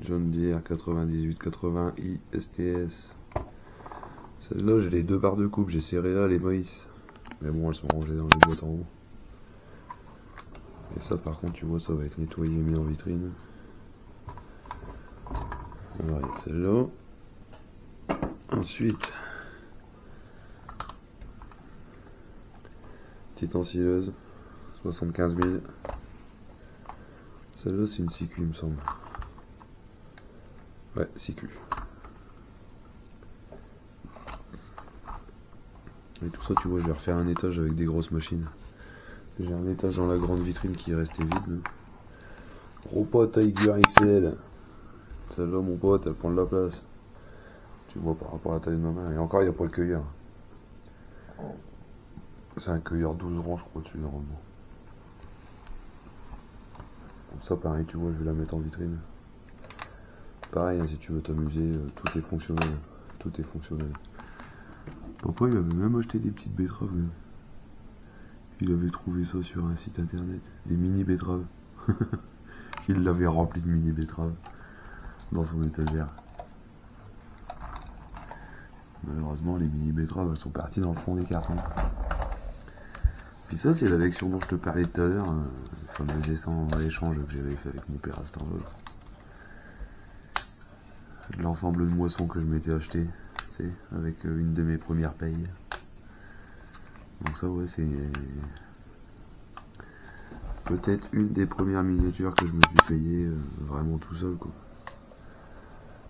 John Deere 9880i STS. Celle-là, j'ai les 2 barres de coupe, j'ai céréales et maïs. Mais bon, elles sont rangées dans les boîtes en haut. Et ça, par contre, tu vois, ça va être nettoyé et mis en vitrine. Alors, il y a celle-là. Ensuite, petite ensileuse, 75 000. Celle-là, c'est une Sicu, il me semble. Ouais, Sicu. Et tout ça, tu vois, je vais refaire un étage avec des grosses machines. J'ai un étage dans la grande vitrine qui est resté vide. Là. Gros pote Tiger XL. Celle-là, mon pote, elle prend de la place. Tu vois, par rapport à la taille de ma main. Et encore, il n'y a pas le cueilleur. C'est un cueilleur 12 rangs, je crois, dessus, normalement. Comme ça, pareil, tu vois, je vais la mettre en vitrine. Pareil, hein, si tu veux t'amuser, tout est fonctionnel. Tout est fonctionnel. Papa, il avait même acheté des petites betteraves. Hein. Il avait trouvé ça sur un site internet. Des mini betteraves. Il l'avait rempli de mini betteraves dans son étagère. Malheureusement, les mini betteraves, elles sont parties dans le fond des cartons. Puis ça, c'est la version dont je te parlais tout à l'heure, hein, le fameux échange que j'avais fait avec mon père à Star-Wars. L'ensemble de moissons que je m'étais acheté, tu sais, avec une de mes premières payes. Donc ça, ouais, c'est peut-être une des premières miniatures que je me suis payé vraiment tout seul, quoi.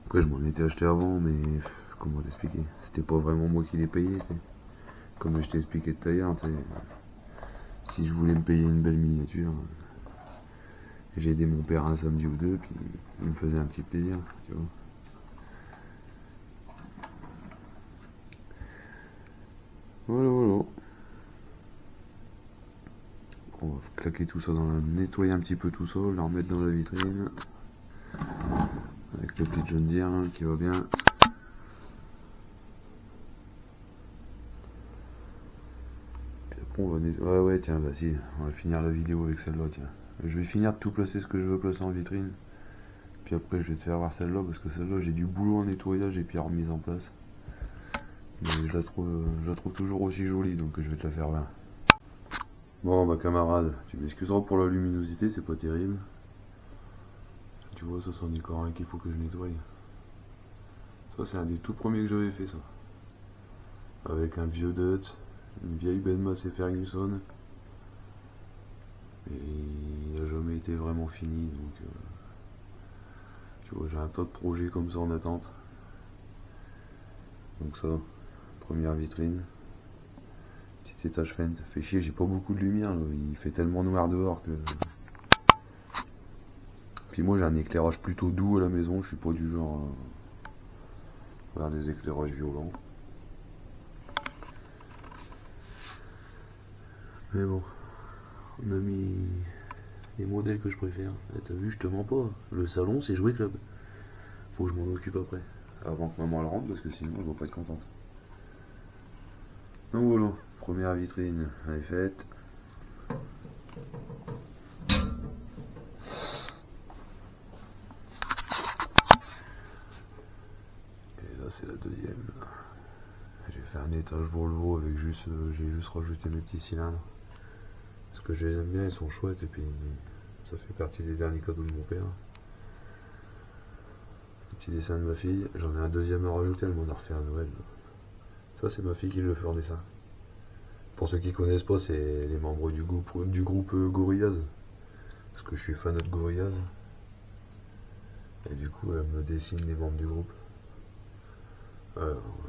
Après, je m'en étais acheté avant, mais comment t'expliquer? C'était pas vraiment moi qui l'ai payé, tu sais. Comme je t'ai expliqué tout à l'heure, tu sais. Si je voulais me payer une belle miniature, j'ai aidé mon père un samedi ou deux, puis il me faisait un petit plaisir, tu vois. Voilà, voilà. On va claquer tout ça nettoyer un petit peu tout ça, le remettre dans la vitrine. Avec le petit John Deere hein, qui va bien. Puis après on va nettoyer. Ouais, tiens, bah si, on va finir la vidéo avec celle-là, tiens. Je vais finir de tout placer ce que je veux placer en vitrine. Puis après, je vais te faire voir celle-là, parce que celle-là, j'ai du boulot en nettoyage et puis en remise en place. Mais je la trouve toujours aussi jolie, donc je vais te la faire voir. Bon, bah camarade, tu m'excuseras pour la luminosité, c'est pas terrible. Tu vois, ça, c'en est encore un qu'il faut que je nettoie. Ça, c'est un des tout premiers que j'avais fait, ça. Avec un vieux Dutch, une vieille Benmass et Ferguson. Et il n'a jamais été vraiment fini, donc... tu vois, j'ai un tas de projets comme ça en attente. Donc ça, première vitrine. Petit étage Fendt. Fait chier, j'ai pas beaucoup de lumière, là. Il fait tellement noir dehors que... Puis moi j'ai un éclairage plutôt doux à la maison, je suis pas du genre à faire des éclairages violents. Mais bon, on a mis les modèles que je préfère. T'as vu, je te mens pas. Le salon c'est jouet club. Faut que je m'en occupe après. Avant que maman le rentre parce que sinon elle va pas être contente. Donc voilà, première vitrine, elle est faite. C'est la deuxième. J'ai fait un étage Volvo avec juste, j'ai juste rajouté mes petits cylindres. Parce que je les aime bien, ils sont chouettes et puis ça fait partie des derniers cadeaux de mon père. Le petit dessin de ma fille, j'en ai un deuxième à rajouter, elle m'en a refait à Noël. Ça c'est ma fille qui le fait en dessin. Pour ceux qui connaissent pas, c'est les membres du groupe Gorillaz. Parce que je suis fan de Gorillaz. Et du coup elle me dessine les membres du groupe.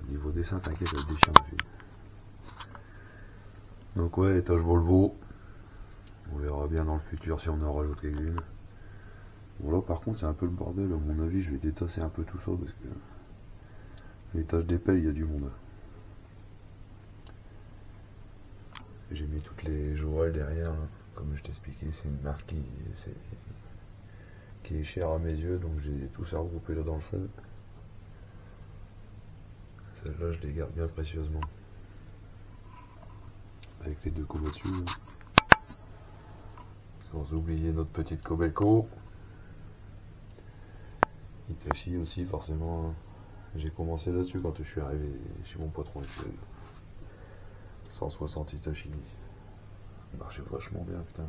Niveau dessin, t'inquiète, elle déchire ma fille. Donc ouais, étage Volvo. On verra bien dans le futur si on en rajoute quelques-unes. Bon là par contre c'est un peu le bordel, à mon avis je vais détasser un peu tout ça parce que l'étage des pelles il y a du monde. J'ai mis toutes les Joël derrière, là. Comme je t'expliquais, c'est une marque qui est chère à mes yeux, donc j'ai tout ça regroupé là dans le fond. Celle-là, je les garde bien précieusement. Avec les deux cobos dessus. Sans oublier notre petite Kobelco. Hitachi aussi, forcément. J'ai commencé là-dessus quand je suis arrivé chez mon patron actuel. 160 Hitachi. Ça marchait vachement bien, putain.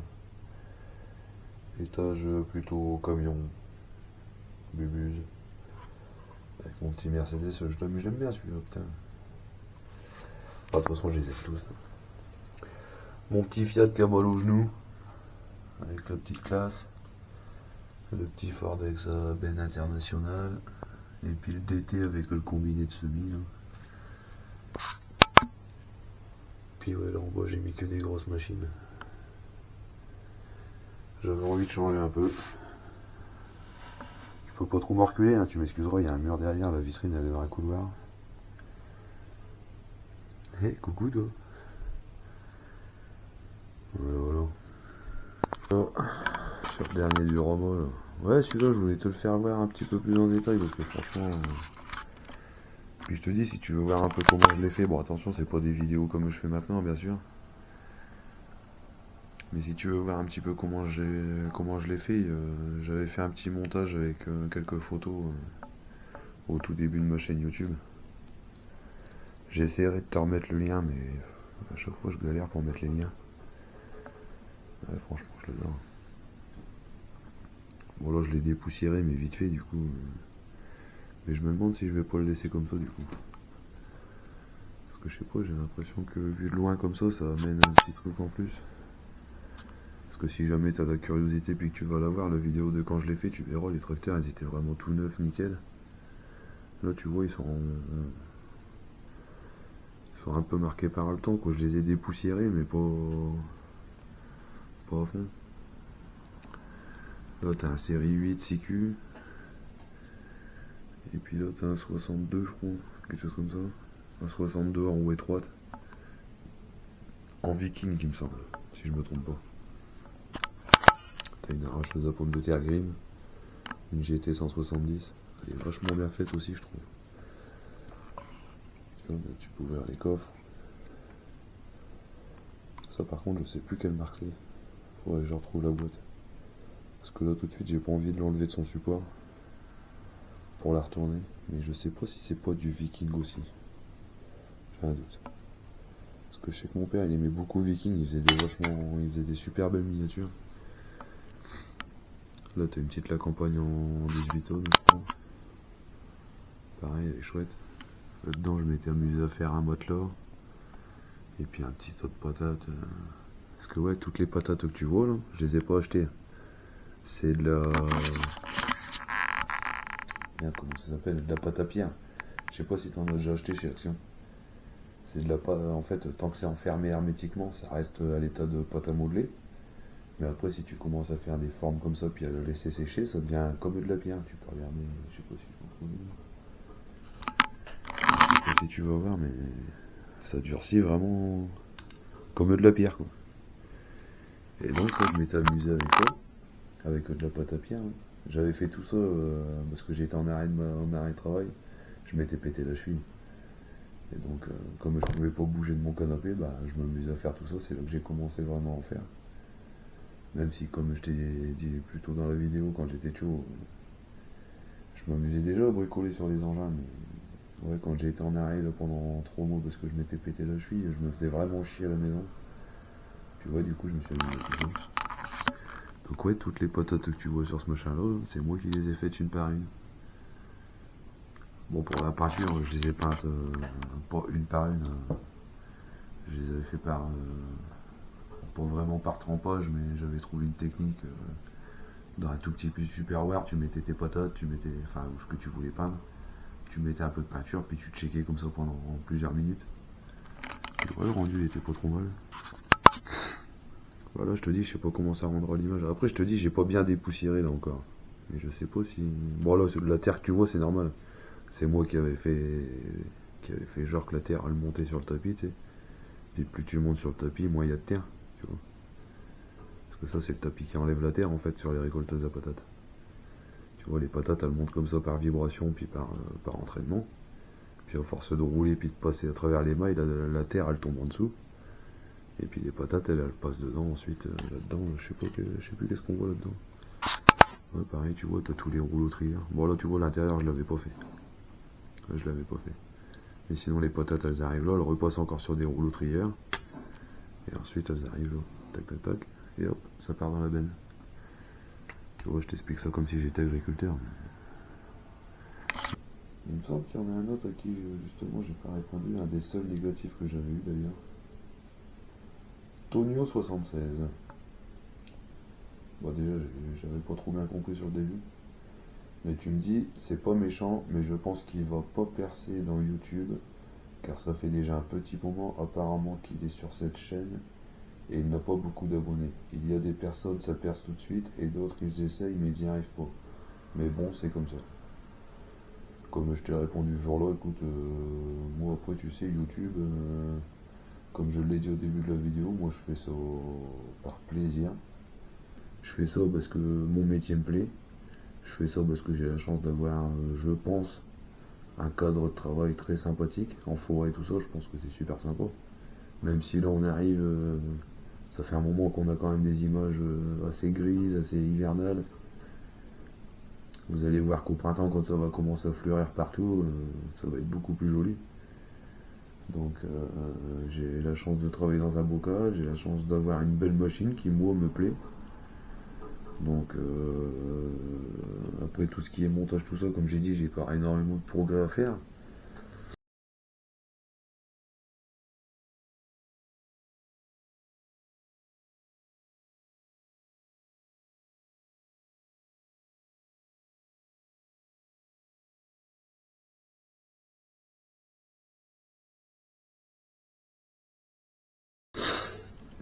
Étage plutôt camion. Bubuse. Avec mon petit Mercedes, j'aime bien celui-là, putain. De toute façon, je les aime tous. Mon petit Fiat qui a mal au genou, avec la petite classe. Le petit Ford avec sa benne internationale. Et puis le DT avec le combiné de semi. Là. Puis ouais, là en bas, j'ai mis que des grosses machines. J'avais envie de changer un peu. Je peux pas trop me reculer, hein, tu m'excuseras, il y a un mur derrière, la vitrine elle est dans un couloir. Hé, coucou toi. Voilà. Oh, sur le dernier du roman là. Ouais, celui-là, je voulais te le faire voir un petit peu plus en détail parce que franchement. Puis je te dis, si tu veux voir un peu comment je l'ai fait, bon, attention, c'est pas des vidéos comme je fais maintenant, bien sûr. Mais si tu veux voir un petit peu comment je l'ai fait, j'avais fait un petit montage avec quelques photos au tout début de ma chaîne YouTube. J'essaierai de te remettre le lien, mais à chaque fois je galère pour mettre les liens. Ouais, franchement, je le donne. Bon, là, je l'ai dépoussiéré, mais vite fait, du coup. Mais je me demande si je vais pas le laisser comme ça, du coup. Parce que je sais pas, j'ai l'impression que vu de loin comme ça amène un petit truc en plus. Parce que si jamais t'as la curiosité puis que tu vas la voir, la vidéo de quand je l'ai fait, tu verras, les tracteurs, ils étaient vraiment tout neufs, nickel. Là, tu vois, ils sont un peu marqués par le temps, quoi. Je les ai dépoussiérés, mais pas à fond. Là, t'as un série 8 CQ. Et puis là, t'as un 62, je crois. Quelque chose comme ça. Un 62 en roue étroite. En viking, il me semble. Si je me trompe pas. T'as une arracheuse à pommes de terre Grimm. Une GT 170. Elle est vachement bien faite aussi, je trouve. Tu peux ouvrir les coffres. Ça, par contre, je sais plus quelle marque c'est. Faudrait que je retrouve la boîte. Parce que là, tout de suite, j'ai pas envie de l'enlever de son support. Pour la retourner. Mais je sais pas si c'est pas du viking aussi. J'ai un doute. Parce que je sais que mon père, il aimait beaucoup viking. Il faisait des super belles miniatures. Là, t'as une petite la campagne en 18 tonnes, je crois. Pareil, elle est chouette. Là-dedans, je m'étais amusé à faire un matelas. Et puis un petit tas de patates. Parce que ouais, toutes les patates que tu vois là, je les ai pas achetées. C'est de la... Merde, comment ça s'appelle? De la pâte à pierre. Je sais pas si t'en as déjà acheté chez Action. C'est de la pâte... En fait, tant que c'est enfermé hermétiquement, ça reste à l'état de pâte à modeler. Mais après, si tu commences à faire des formes comme ça, puis à le laisser sécher, ça devient comme de la pierre. Tu peux regarder, je sais pas si je peux trouver. Je sais pas si tu vas voir, mais ça durcit vraiment comme de la pierre, quoi. Et donc, ça, je m'étais amusé avec ça, avec de la pâte à pierre. Hein. J'avais fait tout ça parce que j'étais en arrêt de travail. Je m'étais pété la cheville. Et donc, comme je pouvais pas bouger de mon canapé, bah, je m'amusais à faire tout ça. C'est là que j'ai commencé vraiment à en faire. Même si, comme je t'ai dit plus tôt dans la vidéo, quand j'étais chaud, je m'amusais déjà à bricoler sur les engins. Mais ouais, quand j'ai été en arrêt là, pendant 3 mois parce que je m'étais pété la cheville, je me faisais vraiment chier à la maison. Tu vois, du coup, je me suis amusé à tout ça. Donc ouais, toutes les patates que tu vois sur ce machin-là, c'est moi qui les ai faites une par une. Bon, pour la peinture, je les ai peintes pas une par une. Je les avais fait pas vraiment par trempage, mais j'avais trouvé une technique. Dans un tout petit peu Superware, tu mettais tes patates, enfin, ce que tu voulais peindre. Tu mettais un peu de peinture, puis tu checkais comme ça pendant plusieurs minutes. Et ouais, le rendu il était pas trop mal. Voilà, je te dis, je sais pas comment ça rendra l'image. Après, je te dis, j'ai pas bien dépoussiéré là encore. Mais je sais pas si. Bon, là, la terre que tu vois, c'est normal. C'est moi qui avais fait genre que la terre elle montait sur le tapis, tu sais. Puis plus tu montes sur le tapis, moins il y a de terre, tu vois. Parce que ça, c'est le tapis qui enlève la terre en fait sur les récolteuses à patates. Tu vois, les patates elles montent comme ça par vibration, puis par entraînement. Puis à force de rouler, puis de passer à travers les mailles, la terre elle tombe en dessous. Et puis les patates elles passent dedans ensuite, là-dedans, je sais plus qu'est-ce qu'on voit là-dedans. Ouais, pareil, tu vois, t'as tous les rouleaux trieurs. Bon, là, tu vois, l'intérieur, je l'avais pas fait. Là, je l'avais pas fait. Mais sinon, les patates, elles arrivent là, elles repassent encore sur des rouleaux trieurs. Et ensuite, elles arrivent là. Tac, tac, tac. Et hop, ça part dans la benne. Tu vois, je t'explique ça comme si j'étais agriculteur. Il me semble qu'il y en a un autre à qui, justement, j'ai pas répondu. Un des seuls négatifs que j'avais eu, d'ailleurs. Tonio76. Bon, déjà, j'avais pas trop bien compris sur le début. Mais tu me dis, c'est pas méchant, mais je pense qu'il va pas percer dans YouTube, car ça fait déjà un petit moment apparemment qu'il est sur cette chaîne, et il n'a pas beaucoup d'abonnés. Il y a des personnes, ça perce tout de suite, et d'autres, ils essayent, mais ils n'y arrivent pas. Mais bon, c'est comme ça. Comme je t'ai répondu ce jour-là, écoute, moi après, tu sais, YouTube, comme je l'ai dit au début de la vidéo, moi je fais ça par plaisir. Je fais ça parce que mon métier me plaît. Je fais ça parce que j'ai la chance d'avoir, je pense, un cadre de travail très sympathique. En forêt et tout ça, je pense que c'est super sympa. Même si là on arrive, ça fait un moment qu'on a quand même des images assez grises, assez hivernales. Vous allez voir qu'au printemps, quand ça va commencer à fleurir partout, ça va être beaucoup plus joli. Donc j'ai la chance de travailler dans un bocal, j'ai la chance d'avoir une belle machine qui moi me plaît. Donc après tout ce qui est montage, tout ça, comme j'ai dit, j'ai encore énormément de progrès à faire.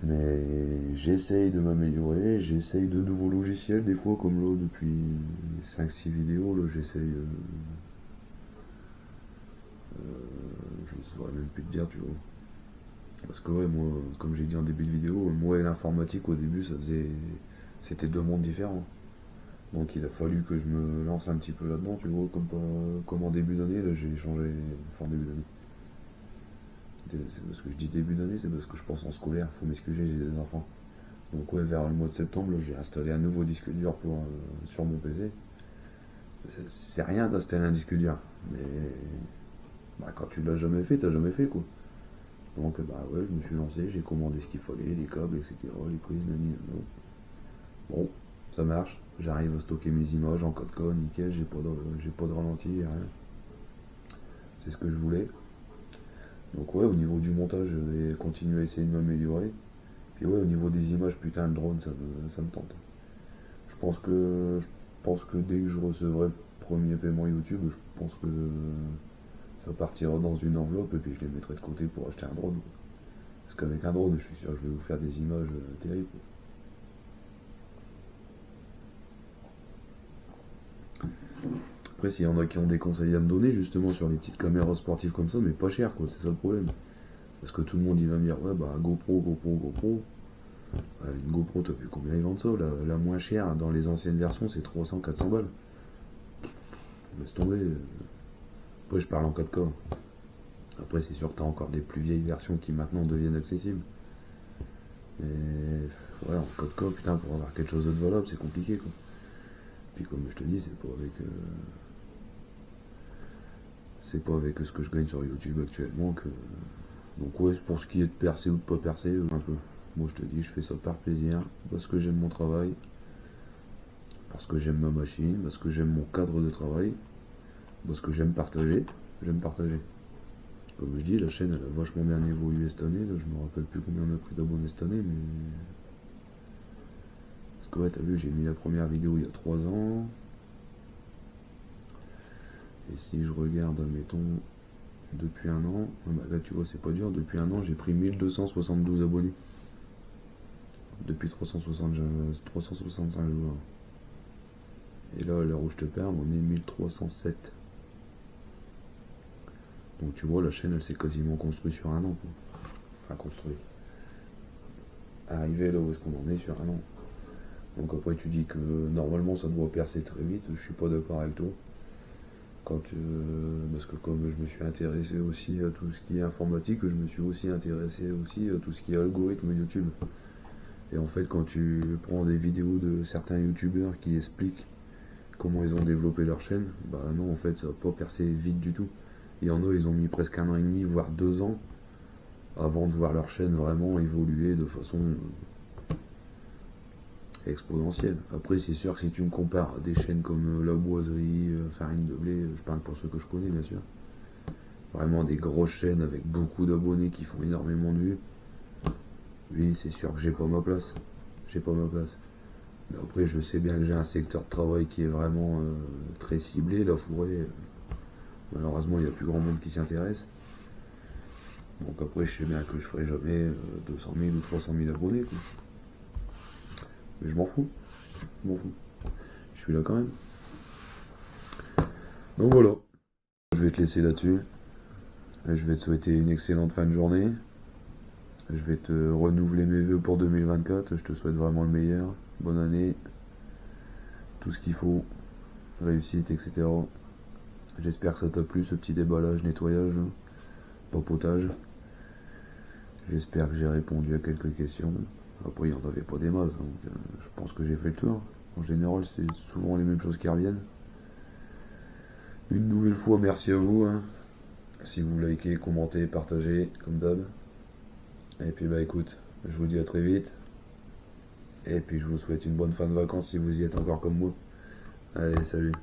Mais j'essaye de m'améliorer, j'essaye de nouveaux logiciels, des fois comme là depuis 5-6 vidéos, là j'essaye, je ne saurais même plus te dire, tu vois. Parce que ouais, moi, comme j'ai dit en début de vidéo, moi et l'informatique au début, c'était deux mondes différents. Donc il a fallu que je me lance un petit peu là-dedans, tu vois, comme en début d'année, là j'ai changé, enfin début d'année. C'est parce que je dis début d'année, c'est parce que je pense en scolaire, faut m'excuser, j'ai des enfants. Donc ouais, vers le mois de septembre, j'ai installé un nouveau disque dur sur mon PC. C'est rien d'installer un disque dur, mais bah, quand tu l'as jamais fait, t'as jamais fait quoi. Donc bah ouais, je me suis lancé, j'ai commandé ce qu'il fallait, les câbles, etc., les prises, nani, nano. Bon, ça marche, j'arrive à stocker mes images en 4K, nickel, j'ai pas de ralenti, rien. C'est ce que je voulais. Donc ouais, au niveau du montage, je vais continuer à essayer de m'améliorer. Puis ouais, au niveau des images, putain, le drone, ça me tente. Je pense que dès que je recevrai le premier paiement YouTube, je pense que ça partira dans une enveloppe et puis je les mettrai de côté pour acheter un drone. Parce qu'avec un drone, je suis sûr que je vais vous faire des images terribles. Après, s'il y en a qui ont des conseils à me donner, justement, sur les petites caméras sportives comme ça, mais pas cher, quoi, c'est ça le problème. Parce que tout le monde, il va me dire, ouais, bah, GoPro, GoPro, GoPro. Une GoPro, t'as vu combien ils vendent ça? La moins chère, dans les anciennes versions, c'est 300-400 balles. Laisse tomber. Après, je parle en 4K. Après, c'est sûr que t'as encore des plus vieilles versions qui maintenant deviennent accessibles. Mais ouais, en 4K, putain, pour avoir quelque chose de valable, c'est compliqué, quoi. Puis comme je te dis, c'est pas avec ce que je gagne sur YouTube actuellement que. Donc ouais, pour ce qui est de percer ou de pas percer, un peu. Moi je te dis, je fais ça par plaisir, parce que j'aime mon travail, parce que j'aime ma machine, parce que j'aime mon cadre de travail, parce que j'aime partager. J'aime partager. Comme je dis, la chaîne elle a vachement bien évolué cette année, là, je me rappelle plus combien on a pris d'abonnés cette année, mais. Parce que ouais, t'as vu, j'ai mis la première vidéo il y a 3 ans. Et si je regarde, admettons, depuis un an, bah là tu vois c'est pas dur, depuis un an j'ai pris 1272 abonnés. Depuis 365 jours. Et là à l'heure où je te parle, on est 1307. Donc tu vois la chaîne elle s'est quasiment construite sur un an. Quoi. Enfin construite. Arrivé là où est-ce qu'on en est sur un an. Donc après tu dis que normalement ça doit percer très vite, je suis pas d'accord avec toi. Parce que comme je me suis intéressé aussi à tout ce qui est informatique, je me suis aussi intéressé aussi à tout ce qui est algorithme YouTube. Et en fait quand tu prends des vidéos de certains youtubeurs qui expliquent comment ils ont développé leur chaîne, bah non en fait ça va pas percer vite du tout. Il y en a, ils ont mis presque 1 an et demi, voire 2 ans, avant de voir leur chaîne vraiment évoluer de façon exponentielle. Après, c'est sûr que si tu me compares à des chaînes comme La Boiserie, Farine de Blé, je parle pour ceux que je connais bien sûr, vraiment des grosses chaînes avec beaucoup d'abonnés qui font énormément de vues, oui, c'est sûr que j'ai pas ma place. J'ai pas ma place. Mais après, je sais bien que j'ai un secteur de travail qui est vraiment très ciblé. La forêt, malheureusement, il n'y a plus grand monde qui s'y intéresse. Donc après, je sais bien que je ferai jamais 200 000 ou 300 000 abonnés. Quoi. Mais je m'en fous. Je m'en fous. Je suis là quand même. Donc voilà. Je vais te laisser là-dessus. Je vais te souhaiter une excellente fin de journée. Je vais te renouveler mes vœux pour 2024. Je te souhaite vraiment le meilleur. Bonne année. Tout ce qu'il faut. Réussite, etc. J'espère que ça t'a plu, ce petit déballage, nettoyage, papotage. J'espère que j'ai répondu à quelques questions. Après, il n'y en avait pas des masses, donc je pense que j'ai fait le tour. En général, c'est souvent les mêmes choses qui reviennent. Une nouvelle fois, merci à vous. Si vous likez, commentez, partagez, comme d'hab. Et puis bah écoute, je vous dis à très vite. Et puis je vous souhaite une bonne fin de vacances si vous y êtes encore comme moi. Allez, salut.